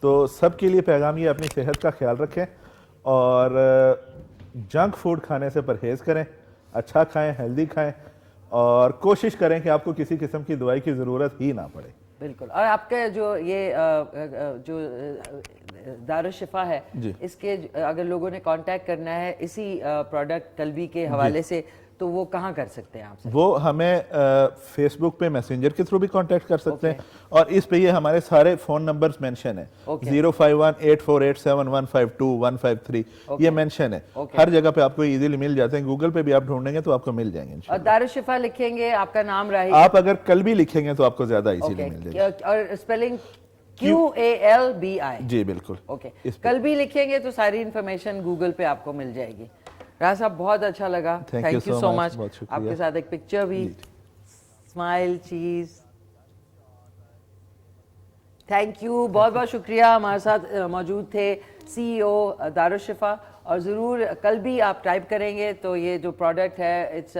تو سب کے لیے پیغام یہ اپنی صحت کا خیال رکھیں اور جنک فوڈ کھانے سے پرہیز کریں, اچھا کھائیں, ہیلدی کھائیں, اور کوشش کریں کہ آپ کو کسی قسم کی دوائی کی ضرورت ہی نہ پڑے.
بالکل. اور آپ کا جو یہ جو دارالشفا ہے, اس کے اگر لوگوں نے کانٹیکٹ کرنا ہے اسی پروڈکٹ قلبی کے حوالے سے, تو وہ کہاں کر سکتے ہیں آپ سے؟
وہ ہمیں فیس بک پہ میسنجر کے تھرو بھی کانٹیکٹ کر سکتے ہیں, اور اس پہ یہ ہمارے سارے فون نمبرز مینشن ہیں, 0518487152153 یہ مینشن ہے. ہر جگہ پہ آپ کو ایزیلی مل جاتے ہیں, گوگل پہ بھی آپ ڈھونڈیں گے تو آپ کو مل جائیں گے.
اور دارالشفا لکھیں گے, آپ کا نام راحیل,
آپ اگر قلبی لکھیں گے تو آپ کو زیادہ ایزیلی مل جائے گا.
اور اسپیلنگ QALBI.
جی بالکل.
اوکے, قلبی لکھیں گے تو ساری انفارمیشن گوگل پہ آپ کو مل جائے گی. راز صاحب بہت اچھا لگا, تھینک یو سو مچ. آپ کے ساتھ ایک پکچر بھی, اسمائل, چیز, تھینک یو, بہت بہت شکریہ. ہمارے ساتھ موجود تھے CEO دارالشفا, اور ضرور کل بھی آپ ٹائپ کریں گے تو یہ جو پروڈکٹ ہے اٹس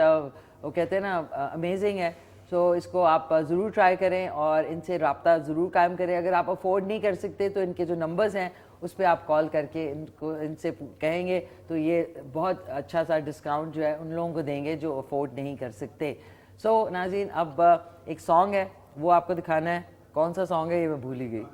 وہ کہتے ہیں نا امیزنگ ہے. سو اس کو آپ ضرور ٹرائی کریں اور ان سے رابطہ ضرور قائم کریں. اگر آپ افورڈ نہیں کر سکتے تو ان کے جو نمبرز ہیں اس پہ آپ کال کر کے ان سے کہیں گے تو یہ بہت اچھا سا ڈسکاؤنٹ جو ہے ان لوگوں کو دیں گے جو افورڈ نہیں کر سکتے. سو ناظرین اب ایک سانگ ہے وہ آپ کو دکھانا ہے. کون سا سانگ ہے یہ میں بھول ہی گئی.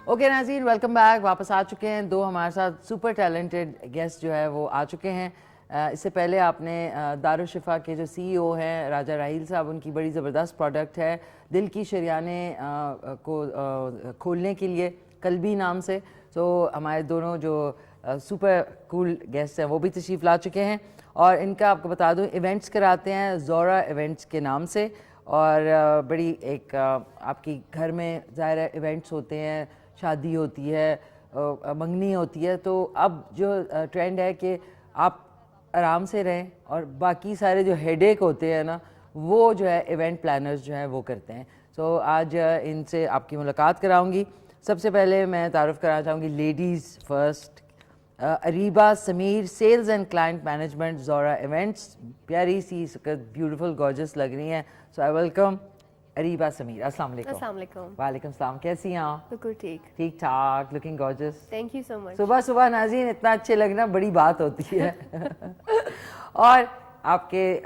اوکے ناظرین, ویلکم بیک. واپس آ چکے ہیں 2 ہمارے ساتھ سپر ٹیلنٹڈ گیسٹ جو ہے وہ آ چکے ہیں. اس سے پہلے آپ نے دارالشفا کے جو سی ای او ہیں راجہ راہیل صاحب, ان کی بڑی زبردست پروڈکٹ ہے دل کی شریانیں کو کھولنے کے لیے قلبی نام سے. تو ہمارے دونوں جو سپر کول گیسٹ ہیں وہ بھی تشریف لا چکے ہیں, اور ان کا آپ کو بتا دوں ایونٹس کراتے ہیں زورا ایونٹس کے نام سے. اور بڑی ایک آپ کی گھر میں ظاہر ہے ایونٹس ہوتے ہیں, شادی ہوتی ہے, منگنی ہوتی ہے, تو اب جو ٹرینڈ ہے کہ آپ آرام سے رہیں اور باقی سارے جو ہیڈ ایک ہوتے ہیں نا وہ جو ہے ایونٹ پلانرز جو ہیں وہ کرتے ہیں. سو آج ان سے آپ کی ملاقات کراؤں گی. سب سے پہلے میں تعارف کرانا چاہوں گی ladies first, Areeba Sameer, sales and client management Zora events. پیاری سی بیوٹیفل گارجس لگ رہی ہیں. So I welcome Areeba Sameer. السلام علیکم.
السلام علیکم.
وعلیکم السلام. کیسی ہیں آپ؟
بالکل ٹھیک.
ٹھیک ٹھاک, looking gorgeous.
Thank you so much.
صبح صبح ناظرین اتنا اچھے لگنا بڑی بات ہوتی ہے. اور آپ کے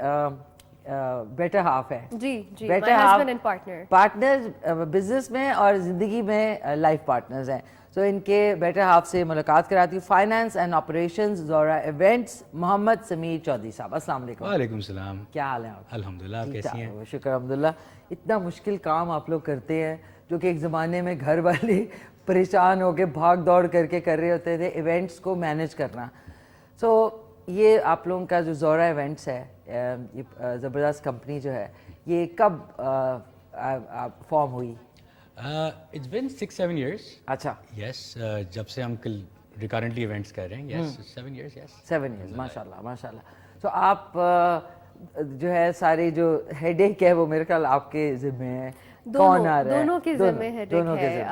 بیٹر ہاف ہے.
جی جی,
better
husband and partner.
Partner business میں اور زندگی میں لائف پارٹنرز ہیں. تو ان کے بیٹر ہاف سے ملاقات کراتی ہوں. فائنانس اینڈ آپریشنز زورا ایونٹس, محمد سمیر چودھری صاحب. السلام علیکم.
وعلیکم السلام.
کیا حال ہے آپ؟
الحمدللہ, آپ کیسی ہیں؟
شکر الحمدللہ. اتنا مشکل کام آپ لوگ کرتے ہیں جو کہ ایک زمانے میں گھر والے پریشان ہو کے بھاگ دوڑ کر کے کر رہے ہوتے تھے, ایونٹس کو مینیج کرنا. سو یہ آپ لوگوں کا جو زورا ایونٹس ہے, یہ زبردست کمپنی جو ہے, یہ کب فارم ہوئی؟
It's been 6-7 years.
اچھا.
یس, جب سے ہم ریکارنٹلی ایونٹس کر رہے ہیں. یس 7 ایئرس. یس
7 ایئرس. ماشاء اللہ ماشاء اللہ. تو آپ جو ہے سارے جو ہیڈ ایک ہے وہ میرے خیال آپ کے ذمے ہے. کون آ رہا ہے؟
دونوں کے ذمے ہیڈ ایک ہے.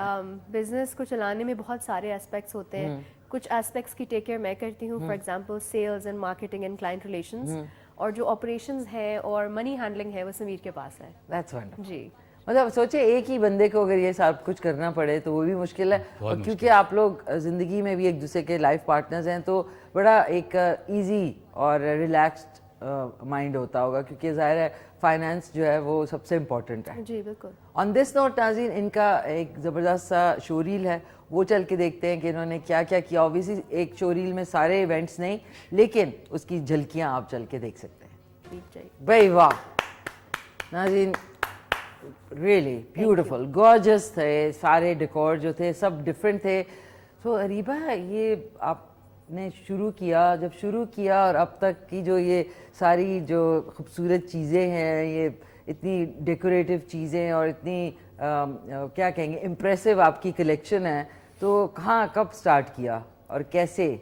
بزنس کو چلانے میں بہت سارے اسپیکٹس ہوتے ہیں. کچھ اسپیکٹس کی ٹیک کیئر میں کرتی ہوں, for example sales and marketing and client relations, اور جو آپریشنز ہیں اور منی ہینڈلنگ ہے وہ سمیر کے پاس ہے.
That's wonderful.
جی,
مطلب سوچے ایک ہی بندے کو اگر یہ سب کچھ کرنا پڑے تو وہ بھی مشکل ہے. اور کیونکہ آپ لوگ زندگی میں بھی ایک دوسرے کے لائف پارٹنرز ہیں تو بڑا ایک ایزی اور ریلیکسڈ مائنڈ ہوتا ہوگا, کیونکہ ظاہر ہے فائنانس جو ہے وہ سب سے امپورٹنٹ ہے.
جی بالکل.
آن دس نوٹ ناظرین, ان کا ایک زبردست سا شو ریل ہے, وہ چل کے دیکھتے ہیں کہ انہوں نے کیا کیا کیا. اوبیسلی ایک شو ریل میں سارے ایونٹس نہیں, لیکن اس کی جھلکیاں آپ چل کے دیکھ سکتے ہیں. بھائی واہ ناظرین, ریئلی بیوٹیفل گارجس تھے سارے, ڈیکور جو تھے سب ڈفرینٹ تھے. تو اریبہ یہ آپ نے جب شروع کیا اور اب تک کی جو یہ ساری جو خوبصورت چیزیں ہیں, یہ اتنی ڈیکوریٹو چیزیں اور اتنی کیا کہیں گے امپریسو آپ کی کلیکشن ہے, تو کہاں کب سٹارٹ کیا اور کیسے؟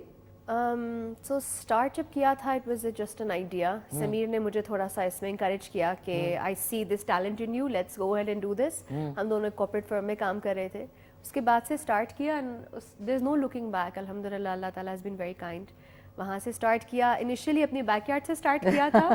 سو اسٹارٹ جب کیا تھا it was just an idea. Sameer نے مجھے تھوڑا سا اس میں انکریج کیا کہ I see this talent in you, let's go ahead and do this. ہم دونوں کارپوریٹ فرم میں کام کر رہے تھے. اس کے بعد سے اسٹارٹ کیا, دیر از نو لکنگ بیک. الحمد للہ, اللہ تعالیٰ ہیز بین ویری کائنڈ. وہاں سے اسٹارٹ کیا, انیشیلی اپنی بیک یارڈ سے اسٹارٹ کیا تھا,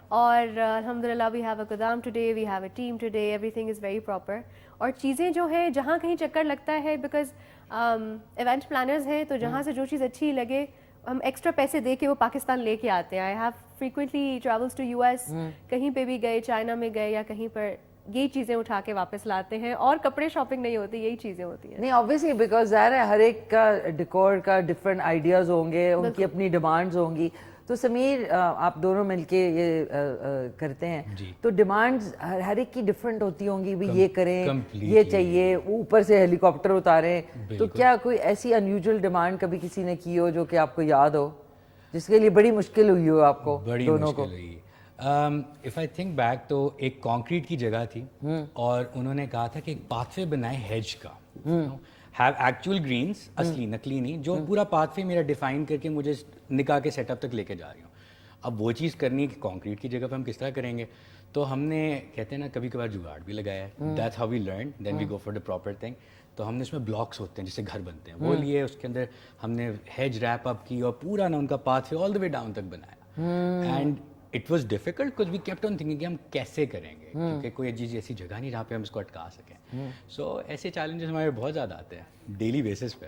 اور الحمد للہ وی ہیو اے گودام today, we have a team today, everything is very proper. اور چیزیں جو ہیں جہاں کہیں چکر لگتا ہے, بیکاز ایونٹ پلانرز ہیں تو جہاں سے جو چیز اچھی لگے ہم ایکسٹرا پیسے دے کے وہ پاکستان لے کے آتے ہیں. I have frequently travels to U S, کہیں پہ بھی گئے, چائنا میں گئے یا کہیں پر, یہی چیزیں اٹھا کے واپس لاتے ہیں. اور کپڑے شاپنگ نہیں ہوتی, یہی چیزیں ہوتی ہیں.
نہیں آبویسلی, بیکاز ظاہر ہے ہر ایک کا ڈیکور کا ڈفرینٹ آئیڈیاز ہوں گے, ان کی اپنی ڈیمانڈز ہوں گی. تو سمیر آپ دونوں مل کے یہ کرتے ہیں, تو ڈیمانڈز ہر ایک کی ڈفرینٹ ہوتی ہوں گی, بھی یہ کریں, یہ چاہیے, اوپر سے ہیلی کاپٹر اتاریں. تو کیا کوئی ایسی انیوژل ڈیمانڈ کبھی کسی نے کی ہو جو کہ آپ کو یاد ہو, جس کے لیے بڑی مشکل ہوئی ہو آپ کو دونوں کو؟
اف آئی تھنک بیک تو ایک کانکریٹ کی جگہ تھی, اور انہوں نے کہا تھا کہ ایک پاتھ وے بنائے ہیج کا, ہیو ایکچوئل گرینس, اصلی نقلی نہیں, جو پورا پاتھ وے میرا ڈیفائن کر کے مجھے نکاح کے سیٹ اپ تک لے کے جا رہی ہوں. اب وہ چیز کرنی کہ کانکریٹ کی جگہ پہ ہم کس طرح کریں گے, تو ہم نے کہتے ہیں نا کبھی کبھار جگاڑ بھی لگایا ہے. That's how we learn, then we go for the proper thing. تو ہم نے اس میں بلاکس ہوتے ہیں جس سے گھر بنتے ہیں, وہ لیے, اس کے اندر ہم نے ہیج ریپ اپ کی اور پورا نا ان کا پاتھ وے آل دا وے ڈاؤن تک بنایا. And it was difficult because we kept on thinking کہ ہم کیسے کریں گے, کیونکہ کوئی چیز ایسی جگہ نہیں جہاں پہ ہم اس کو اٹکا سکیں. سو ایسے چیلنجز ہمارے بہت زیادہ آتے ہیں ڈیلی بیسس پہ.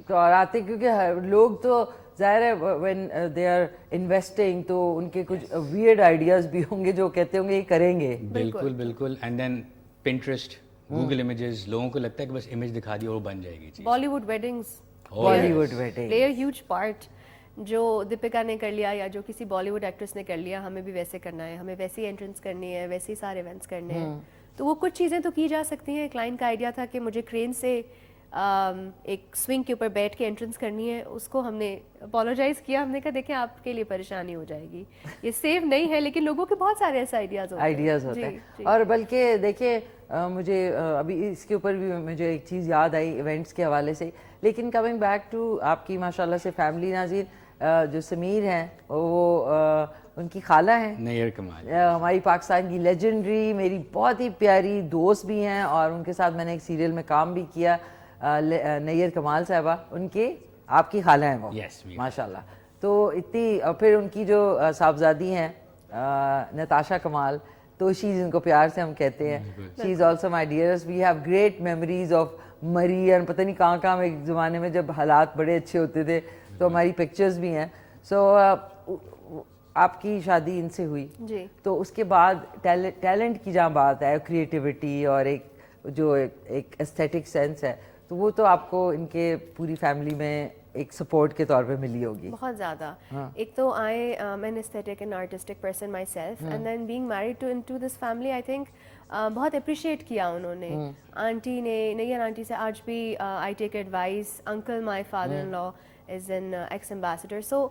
اور آتے کیونکہ لوگ تو ظاہر ہے when they are investing تو ان کے کچھ weird ideas بھی ہوں گے جو کہتے ہوں گے یہ کریں گے.
بالکل بالکل. And then Pinterest, Google images, لوگوں کو لگتا ہے کہ بس امیج دکھا دی اور وہ بن جائے گی چیز.
Bollywood weddings play a huge part. جو دیپیکا نے کر لیا یا جو کسی بالی ووڈ ایکٹریس نے کر لیا, ہمیں بھی ویسے کرنا ہے, ہمیں ویسی انٹرنس کرنی ہے, ویسے سارے ایونٹس کرنے ہیں. تو وہ کچھ چیزیں تو کی جا سکتی ہیں. کلائنٹ کا آئیڈیا تھا کہ مجھے کرین سے ایک سوئنگ کے اوپر بیٹھ کے انٹرنس کرنی ہے, اس کو ہم نے اپولوجائز کیا. ہم نے کہا دیکھیں آپ کے لیے پریشانی ہو جائے گی, یہ سیف نہیں ہے. لیکن لوگوں کے بہت سارے ایسے آئیڈیاز ہوتے ہیں.
اور بلکہ دیکھیں مجھے ابھی اس کے اوپر بھی مجھے ایک چیز یاد آئی ایونٹس کے حوالے سے. لیکن کمنگ بیک ٹو آپ کی ماشاء اللہ سے فیملی, ناظرین جو سمیر ہیں وہ ان کی خالہ ہیں
نیئر کمال,
ہماری پاکستان کی لیجنڈری, میری بہت ہی پیاری دوست بھی ہیں, اور ان کے ساتھ میں نے ایک سیریل میں کام بھی کیا. نیئر کمال صاحبہ ان کے آپ کی خالہ ہیں وہ ماشاء اللہ. تو اتنی, پھر ان کی جو صاحبزادی ہیں نتاشا کمال, تو شیز ان کو پیار سے ہم کہتے ہیں, she is also my dearest. We have great memories of Murree, اور پتہ نہیں کہاں کہاں ایک زمانے میں جب حالات بڑے اچھے ہوتے تھے تو ہماری پکچرز بھی ہیں. سو آپ کی شادی ان سے ہوئی تو اس کے بعد ٹیلنٹ کی جہاں بات ہے, کریٹیوٹی اور ایک جو ایک ایستھیٹک سینس ہے, تو وہ تو آپ کو ان کے پوری فیملی میں ایک سپورٹ کے طور پہ ملی ہوگی
بہت زیادہ. ایک تو I am an aesthetic and artistic person myself, and then being married to this family, I think بہت اپریشیٹ کیا انہوں نے. آنٹی نے, نیئر آنٹی سے آج بھی I take advice. Uncle my father in law is an ex ambassador. So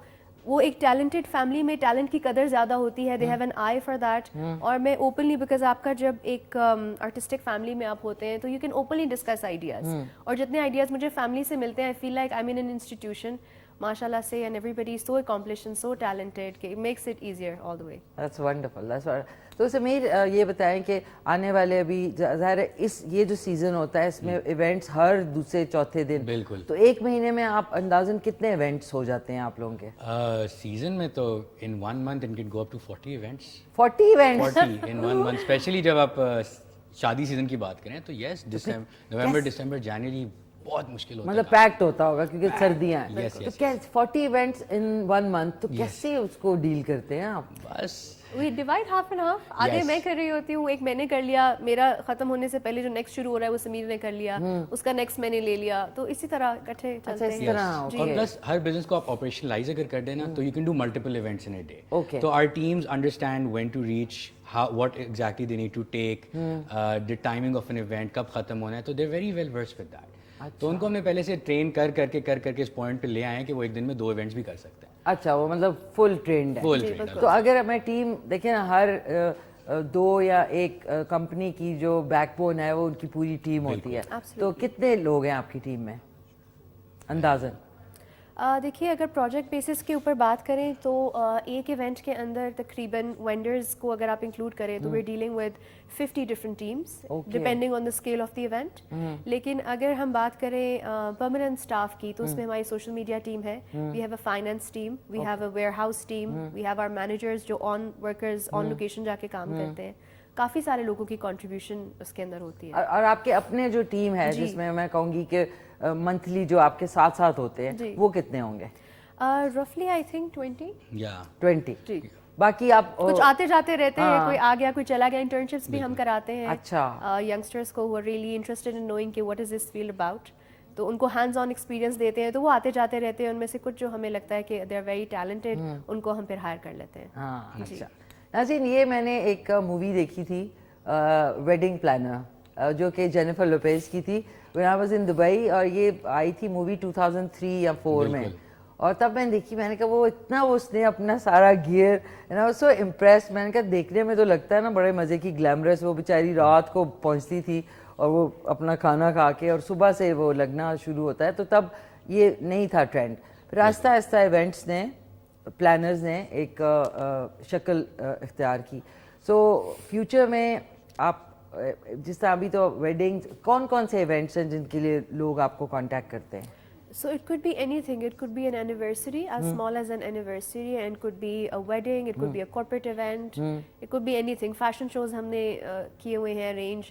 وہ ایک ٹیلنٹڈ فیملی میں ٹیلنٹ کی قدر زیادہ ہوتی ہے. They have an I for that. اور میں اوپنلی, بیکاز آپ کا جب ایک آرٹسٹک فیملی میں آپ ہوتے ہیں تو you can openly discuss ideas, اور جتنے آئیڈیاز مجھے فیملی سے ملتے ہیں, I feel like I am in an institution ماشاء اللہ سے, and everybody so accomplished and so talented کہ it makes it easier all the way.
That's wonderful. تو سمیر یہ بتائیں کہ آنے والے ابھی ظاہر ہے اس یہ جو سیزن ہوتا ہے اس میں ایونٹس ہر دوسرے چوتھے دن,
بالکل,
تو ایک مہینے میں آپ اندازاً کتنے ایونٹس ہو جاتے ہیں آپ لوگوں کے
سیزن میں؟ تو ان 1 month it can go up to 40 events.
40 events
40 in 1 month, especially جب آپ شادی سیزن کی بات کریں تو یس, نومبر دسمبر جنوری بہت مشکل ہوتا ہے,
مطلب پیکڈ ہوتا ہوگا کیونکہ سردیاں ہیں. تو کیا 40 ایونٹس ان 1 month, تو کیسے اس کو ڈیل کرتے ہیں آپ؟
بس
وی ڈیوائڈ ہاف اینڈ ہاف. آدھے میں کر رہی ہوتی ہوں, ایک میں نے کر لیا, میرا ختم ہونے سے پہلے جو نیکسٹ شروع ہو رہا ہے وہ سمیر نے کر لیا, اس کا نیکسٹ میں نے لے لیا, تو اسی طرح اکٹھے چلتے ہیں.
اور پلس ہر بزنس کو آپ آپریشنلائز اگر کر دیں نا تو you can do multiple events in a day. تو our teams understand when to reach, what exactly they need to take, the timing of an event, کب ختم ہونا ہے, تو they're very well versed with that. تو ان کو ہم نے پہلے سے ٹرین کر کے اس پوائنٹ پہ لے آئے ہیں کہ وہ ایک دن میں 2 ایونٹس بھی کر سکتے ہیں.
اچھا, وہ مطلب فل ٹرینڈ ہے. تو اگر میں ٹیم دیکھیں نا, ہر 2 یا 1 کمپنی کی جو بیک بون ہے وہ ان کی پوری ٹیم ہوتی ہے, تو کتنے لوگ ہیں آپ کی ٹیم میں اندازاً؟
دیکھیے اگر پروجیکٹ بیسس کے اوپر بات کریں تو ایک ایونٹ کے اندر تقریباً وینڈرز کو اگر آپ انکلوڈ کریں تو we dealing with 50 different teams depending on the scale of the event. لیکن اگر ہم بات کریں پرماننٹ اسٹاف کی تو اس میں ہماری سوشل میڈیا ٹیم ہے, we have a finance team, we have a warehouse team, we have our managers جو آن ورکرز آن لوکیشن جا کے کام کرتے ہیں. کافی سارے لوگوں کی کنٹریبیوشن اس کے اندر ہوتی ہے.
اور آپ کے اپنے جو ٹیم ہے جس میں میں کہوں گی کہ منتھلی جو آپ کے ساتھ ساتھ ہوتے ہیں وہ کتنے ہوں گے؟
رفلی آئی تھنک
20. باقی آپ
کچھ آتے جاتے رہتے ہیں, کوئی آ گیا کوئی چلا گیا. انٹرنشپس بھی ہم کراتے ہیں
اچھا
ینگسٹرس کو, وہ ریئلی انٹرسٹڈ ان نوئنگ کہ what is this field about, تو ان کو ہینڈز آن ایکسپیرینس دیتے ہیں, تو وہ آتے جاتے رہتے ہیں. ان میں سے کچھ جو ہمیں لگتا ہے کہ دے آر ویری ٹیلنٹڈ, ان کو ہم پھر ہائر کر لیتے ہیں.
ہاں اچھا. ناظرین یہ میں نے ایک مووی دیکھی تھی ویڈنگ پلانر, جو کہ جینیفر لوپیز کی تھی when I was in Dubai, اور یہ آئی تھی مووی 2003 یا 4 میں, اور تب میں نے دیکھی, میں نے کہا وہ اتنا اس نے اپنا سارا gear, and I was so impressed. میں نے کہا دیکھنے میں تو لگتا ہے نا بڑے مزے کی, گلیمرس. وہ بیچاری رات کو پہنچتی تھی اور وہ اپنا کھانا کھا کے اور صبح سے وہ لگنا شروع ہوتا ہے. تو تب یہ نہیں تھا ٹرینڈ. پھر آہستہ آہستہ ایونٹس نے, پلانرز نے ایک شکل اختیار کی. سو فیوچر میں آپ جس طرح ابھی تو ویڈنگ, کون سے ایونٹس ہیں جن کے لیے لوگ آپ کو کانٹیکٹ کرتے ہیں؟
So it could be anything. It could be an anniversary, as small as an anniversary, and it could be a wedding, it could be a corporate event, it could be anything. Fashion shows ہم نے کیے ہوئے ہیں arrange,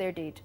their date.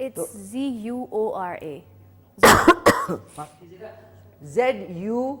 It's ZUORA.
ZUORA,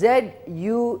ZUORA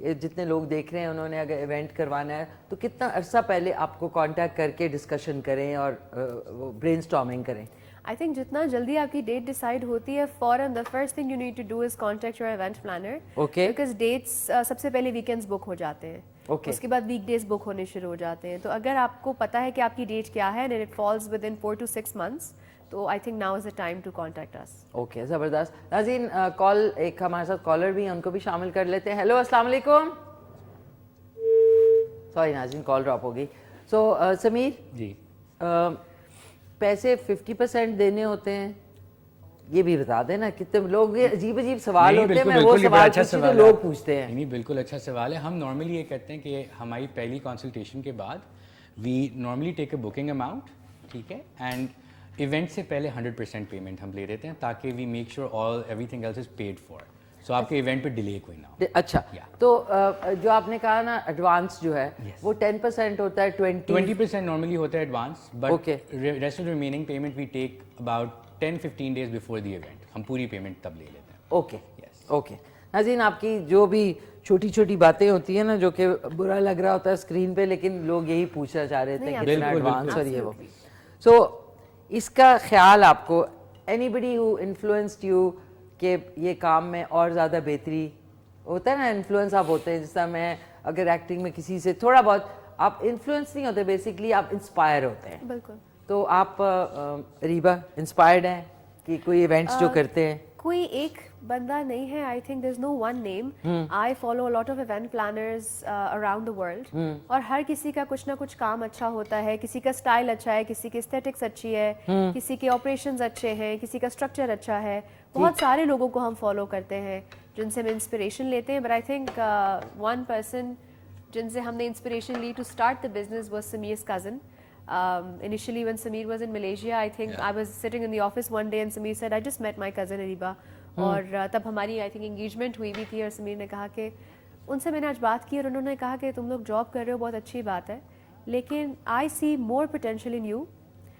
جتنے لوگ دیکھ رہے ہیں انہوں نے اگر ایونٹ کروانا ہے تو کتنا عرصہ پہلے آپ کو کانٹیکٹ کر کے ڈسکشن کریں اور برین اسٹارمنگ کریں؟
I think جتنا جلدی آپ کی ڈیٹ ڈیسائڈ ہوتی ہے فوراً the first thing you need to do is contact your event planner.
Okay.
Because dates سب سے پہلے ویکینڈز بک ہو جاتے ہیں.
Okay.
اس کے بعد ویک ڈیز بک ہونے شروع ہو جاتے ہیں. تو اگر آپ کو پتہ ہے کہ آپ کی ڈیٹ کیا ہے and it falls within 4 to 6 months, تو I think now is the time to contact us.
Okay زبردست. ناظرین کال ایک ہمارے ساتھ کالر بھی ہیں, ان کو بھی شامل کر لیتے ہیں. ہیلو السلام علیکم. سوری ناظرین کال ڈراپ ہو گئی. سو سمیر
جی
پیسے 50% دینے ہوتے ہیں, یہ بھی بتا دیں نا. کتنے لوگ عجیب عجیب سوال ہوتے ہیں, میں وہ سوال پوچھتی تو لوگ پوچھتے ہیں.
نہیں بالکل اچھا سوال ہے. ہم نارملی یہ کرتے ہیں کہ ہماری پہلی کنسلٹیشن کے بعد we normally take a booking amount, ٹھیک ہے, اینڈ ایونٹ سے پہلے 100% پیمنٹ ہم لے لیتے ہیں تاکہ we make sure everything else is paid for, so آپ کے ایونٹ پہ ڈیلے کوئی نہ ہو.
اچھا تو جو آپ نے کہا نا ایڈوانس جو ہے وہ 10% ہوتا ہے,
20% نارملی ہوتا ہے advance, but rest of remaining payment we take about 10-15 days before the event. ہم پوری پیمنٹ تب لے لیتے ہیں.
Okay okay. ناظرین آپ کی جو بھی چھوٹی چھوٹی باتیں ہوتی ہیں نا جو کہ برا لگ رہا ہوتا ہے اسکرین پہ, لیکن لوگ یہی پوچھنا چاہ رہے تھے کتنا ایڈوانس اور یہ وہ. سو اس کا خیال آپ کو anybody who influenced you کہ یہ کام میں اور زیادہ بہتری ہوتا ہے نا, انفلوئنس آپ ہوتے ہیں, جس طرح میں اگر ایکٹنگ میں کسی سے تھوڑا بہت, آپ انفلوئنس نہیں ہوتے بیسکلی, آپ انسپائر ہوتے ہیں.
بالکل.
تو آپ ریبا انسپائرڈ ہیں کہ کوئی ایونٹس جو کرتے ہیں؟
کوئی ایک بندہ نہیں ہے. I think there is no one name. I follow lot of event planners around the world, اور ہر کسی کا کچھ نہ کچھ کام اچھا ہوتا ہے. کسی کا اسٹائل اچھا ہے, کسی کی اسٹیٹکس اچھی ہے, کسی کے آپریشنز اچھے ہیں, کسی کا اسٹرکچر اچھا ہے. بہت سارے لوگوں کو ہم فالو کرتے ہیں جن سے ہم انسپریشن لیتے ہیں. But I think one person جن سے ہم نے انسپریشن لی to start the business was سمیر's cousin. Initially when Sameer was in Malaysia, I think I was sitting in the office one day and Sameer said, I just met my cousin Ariba. اور تب ہماری I think engagement ہوئی بھی تھی, اور سمیر نے کہا کہ ان سے میں نے آج بات کی اور انہوں نے کہا کہ تم لوگ جاب کر رہے ہو, بہت اچھی بات ہے, لیکن I see more potential in you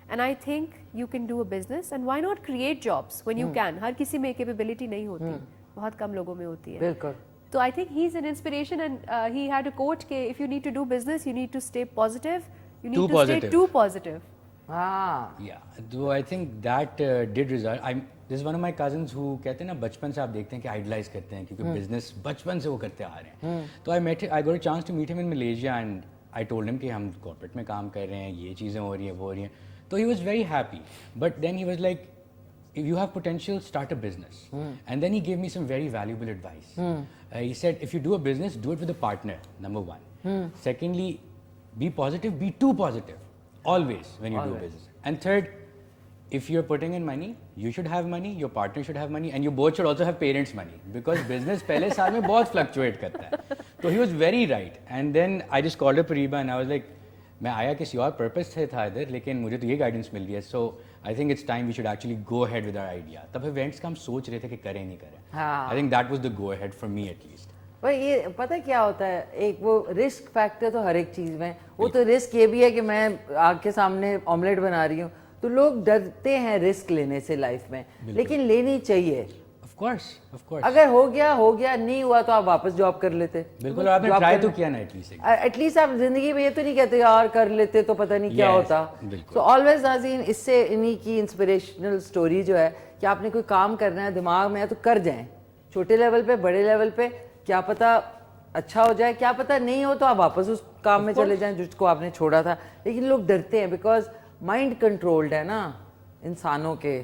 and I think you can do a business and why not create jobs when you can. ہر کسی میں capability نہیں ہوتی, بہت کم لوگوں میں ہوتی ہے.
بالکل.
تو I think he's an inspiration and he had a quote کہ if you need to do business you need to stay positive. You need to stay too positive.
Yeah, so I think that did result. This is one of my cousins who کہتے ہیں نا بچپن سے آپ دیکھتے ہیں کہ idealise کرتے ہیں کیونکہ بزنس بچپن سے وہ کرتے آ رہے ہیں. تو I got a chance to meet him in Malaysia and I told him کہ ہم کارپوریٹ میں کام کر رہے ہیں, یہ چیزیں ہو رہی ہیں وہ ہو رہی ہیں. تو he was very happy, but then he was like, if you have potential, start a business. And then he gave me some very valuable advice. He said, if you do a business, do it with a partner, number one. Secondly, be positive, be too positive, always when you do business. And third, if you're putting in money, you should have money, your partner should have money, and you both should also have parents' money, because business pehle saal mein bahut fluctuate karta hai. So he was very right. And then I just called up Ariba and I was like, میں آیا کسی اور purpose سے تھا ادھر, لیکن مجھے تو یہ گائیڈنس مل گئی ہے. So I think it's time we should actually go ahead with our idea. تب ایونٹس کا ہم سوچ رہے تھے کہ کریں نہیں کریں. I think that was the go ahead for me at least.
بھائی یہ پتہ کیا ہوتا ہے, ایک وہ رسک فیکٹر تو ہر ایک چیز میں, وہ تو رسک یہ بھی ہے کہ میں آگ کے سامنے آملیٹ بنا رہی ہوں, تو لوگ ڈرتے ہیں رسک لینے سے لائف میں, لیکن لینی چاہیے. اگر ہو گیا, نہیں ہوا تو آپ واپس جاب کر لیتے.
بالکل, آپ نے ٹرائی تو کیا نا
ایٹ لیسٹ. آپ زندگی میں یہ تو نہیں کہتے یار کر لیتے تو پتہ نہیں کیا ہوتا. تو آلویز ناظرین اس سے انہی کی انسپریشنل اسٹوری جو ہے کہ آپ نے کوئی کام کرنا ہے دماغ میں ہے تو کر جائیں, چھوٹے لیول پہ بڑے لیول پہ, کیا پتہ اچھا ہو جائے, کیا پتہ نہیں ہو تو آپ واپس اس کام میں چلے جائیں جس کو آپ نے چھوڑا تھا. لیکن لوگ ڈرتے ہیں بیکاز مائنڈ کنٹرولڈ ہے نا انسانوں کے.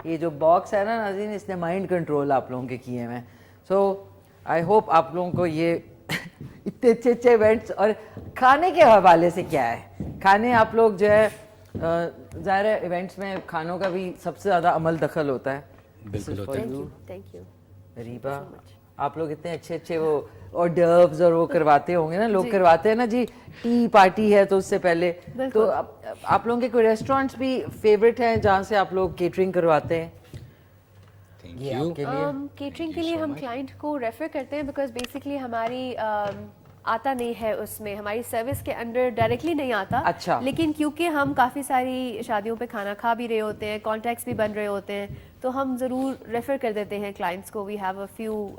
یہ جو باکس ہے نا ناظرین, اس نے مائنڈ کنٹرول آپ لوگوں کے کیے ہیں. سو آئی ہوپ آپ لوگوں کو یہ اتنے اچھے اچھے ایونٹس. اور کھانے کے حوالے سے کیا ہے, کھانے آپ لوگ جو ہے ظاہر ہے ایونٹس میں کھانوں کا بھی سب سے زیادہ عمل دخل ہوتا ہے.
تھینک یو
ریبا, آپ لوگ اتنے اچھے اچھے وہ اور ڈربز اور وہ کرواتے ہوں گے نا, لوگ کرواتے ہیں نا جی, ٹی پارٹی ہے تو اس سے پہلے. تو آپ لوگوں کے کوئی ریسٹورینٹس بھی فیوریٹ ہیں جہاں سے آپ لوگ کیٹرنگ کرواتے ہیں؟
کیٹرنگ کے لیے ہم کلائنٹ کو ریفر کرتے ہیں بیکاز بیسکلی ہماری آتا نہیں ہے, اس میں ہماری سروس کے انڈر ڈائریکٹلی نہیں آتا.
اچھا.
لیکن کیونکہ ہم کافی ساری شادیوں پہ کھانا کھا بھی رہے ہوتے ہیں, کانٹیکٹس بھی بن رہے ہوتے ہیں, تو ہم ضرور ریفر کر دیتے ہیں کلائنٹس کو. We have a few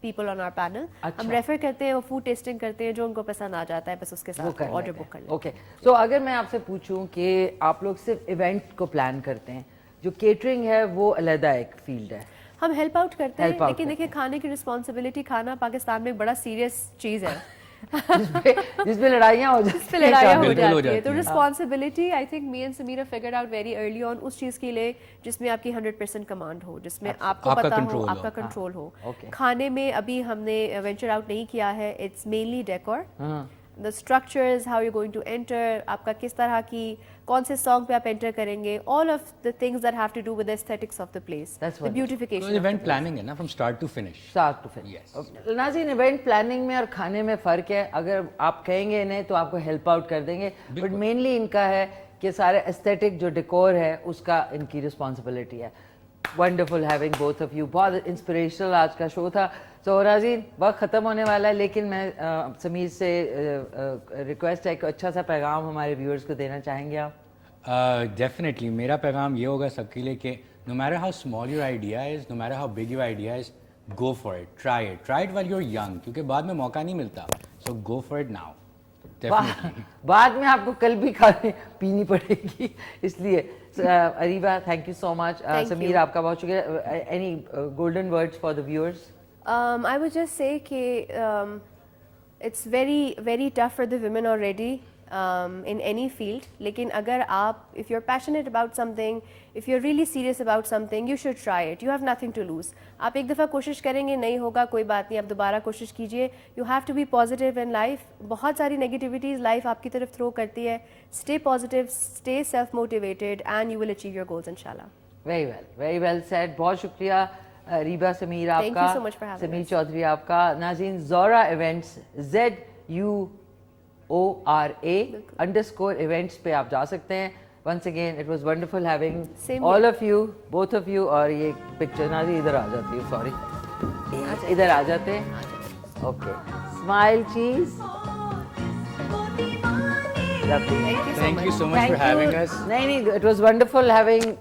people on our panel. ہم ریفر کرتے ہیں, وہ فوڈ ٹیسٹنگ کرتے ہیں, جو ان کو پسند آ جاتا ہے بس اس کے ساتھ آرڈر بک کر لیں.
اوکے, سو اگر میں آپ سے پوچھوں کہ آپ لوگ صرف ایونٹ کو پلان کرتے ہیں, جو کیٹرنگ ہے وہ علیحدہ ایک فیلڈ ہے.
ہم ہیلپ آؤٹ کرتے ہیں, لیکن دیکھیں کھانے کی رسپانسبلٹی, کھانا پاکستان میں ایک بڑا سیریس چیز ہے
جس پہ لڑائیاں ہو
جاتی ہیں. تو responsibility I think me and Sameera figure out very early on اس چیز کے لیے جس میں آپ کی 100% کمانڈ ہو, جس میں آپ کو پتا ہو, آپ کا کنٹرول ہو. کھانے میں ابھی ہم نے وینچر آؤٹ نہیں کیا ہے, it's mainly decor, the structures, how you're going to enter, آپ کا کس طرح کی, کون سے سانگ پہ آپ انٹر کریں گے, all of the things that have to do with the aesthetics of the place, the beautification.
Event planning ہے نا, from start to finish.
ناظرین, ایونٹ پلاننگ میں اور کھانے میں فرق ہے. اگر آپ کہیں گے انہیں تو آپ کو ہیلپ آؤٹ کر دیں گے, بٹ مینلی ان کا ہے کہ سارے ایستھیٹک جو ڈیکور ہے اس کا ان کی رسپانسبلٹی ہے. Wonderful having both of you, بہت انسپریشنل آج کا شو تھا. سو ناظرین, وقت ختم ہونے والا ہے, لیکن میں سمیر سے ریکویسٹ ہے کہ اچھا سا پیغام ہمارے ویورز کو دینا چاہیں گے آپ؟
ڈیفینیٹلی میرا پیغام یہ ہوگا سب کے لیے کہ no matter how small your idea is, no matter how big your idea is, go for it, try it while you are young, کیونکہ بعد میں موقع نہیں ملتا. So go for it now.
بعد میں آپ کو کل بھی کھانے پینی پڑے گی, اس لیے. اریبہ, تھینک یو سو مچ. سمیر, آپ کا بہت شکریہ. Any golden words for the viewers?
I would just say کہ it's very very tough for the women already in any field, لیکن اگر آپ, if you're passionate about something, if you're really serious about something, you should try it. You have nothing to lose. آپ ایک دفعہ کوشش کریں گے, نہیں ہوگا کوئی بات نہیں, آپ دوبارہ کوشش کیجئے. You have to be positive in life. بہت ساری نیگیٹیوٹیز لائف آپ کی طرف تھرو کرتی ہے. Stay positive, stay self motivated and you will achieve your goals inshallah.
Very well said. بہت شکریہ ریبہ, سمیر آپ کا, سمیر چودھری آپ کا. ناظرین, زورا ایونٹس ZUORA_events پہ آپ جا سکتے ہیں. Once again it was wonderful having all of you, both of you. اور یہ پکچر ناظرین ادھر آ جاتی ہے, سوری ادھر آ جاتے ہیں. اوکے, اسمائل چیز.
Thank you so much for having us.
نہیں, it was wonderful having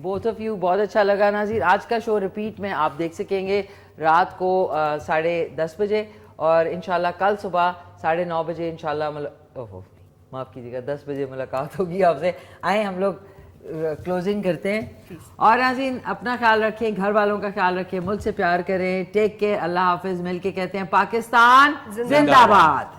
both of you. بہت اچھا لگا. ناظرین, آج کا شو ریپیٹ میں آپ دیکھ سکیں گے رات کو 10:30 بجے, اور انشاءاللہ کل صبح 9:30 بجے انشاءاللہ معاف کیجیے گا 10 بجے ملاقات ہوگی آپ سے. آئیں ہم لوگ کلوزنگ کرتے ہیں. اور ناظرین, اپنا خیال رکھیں, گھر والوں کا خیال رکھیں, ملک سے پیار کریں. ٹیک کیئر, اللہ حافظ. مل کے کہتے ہیں پاکستان زندہ باد.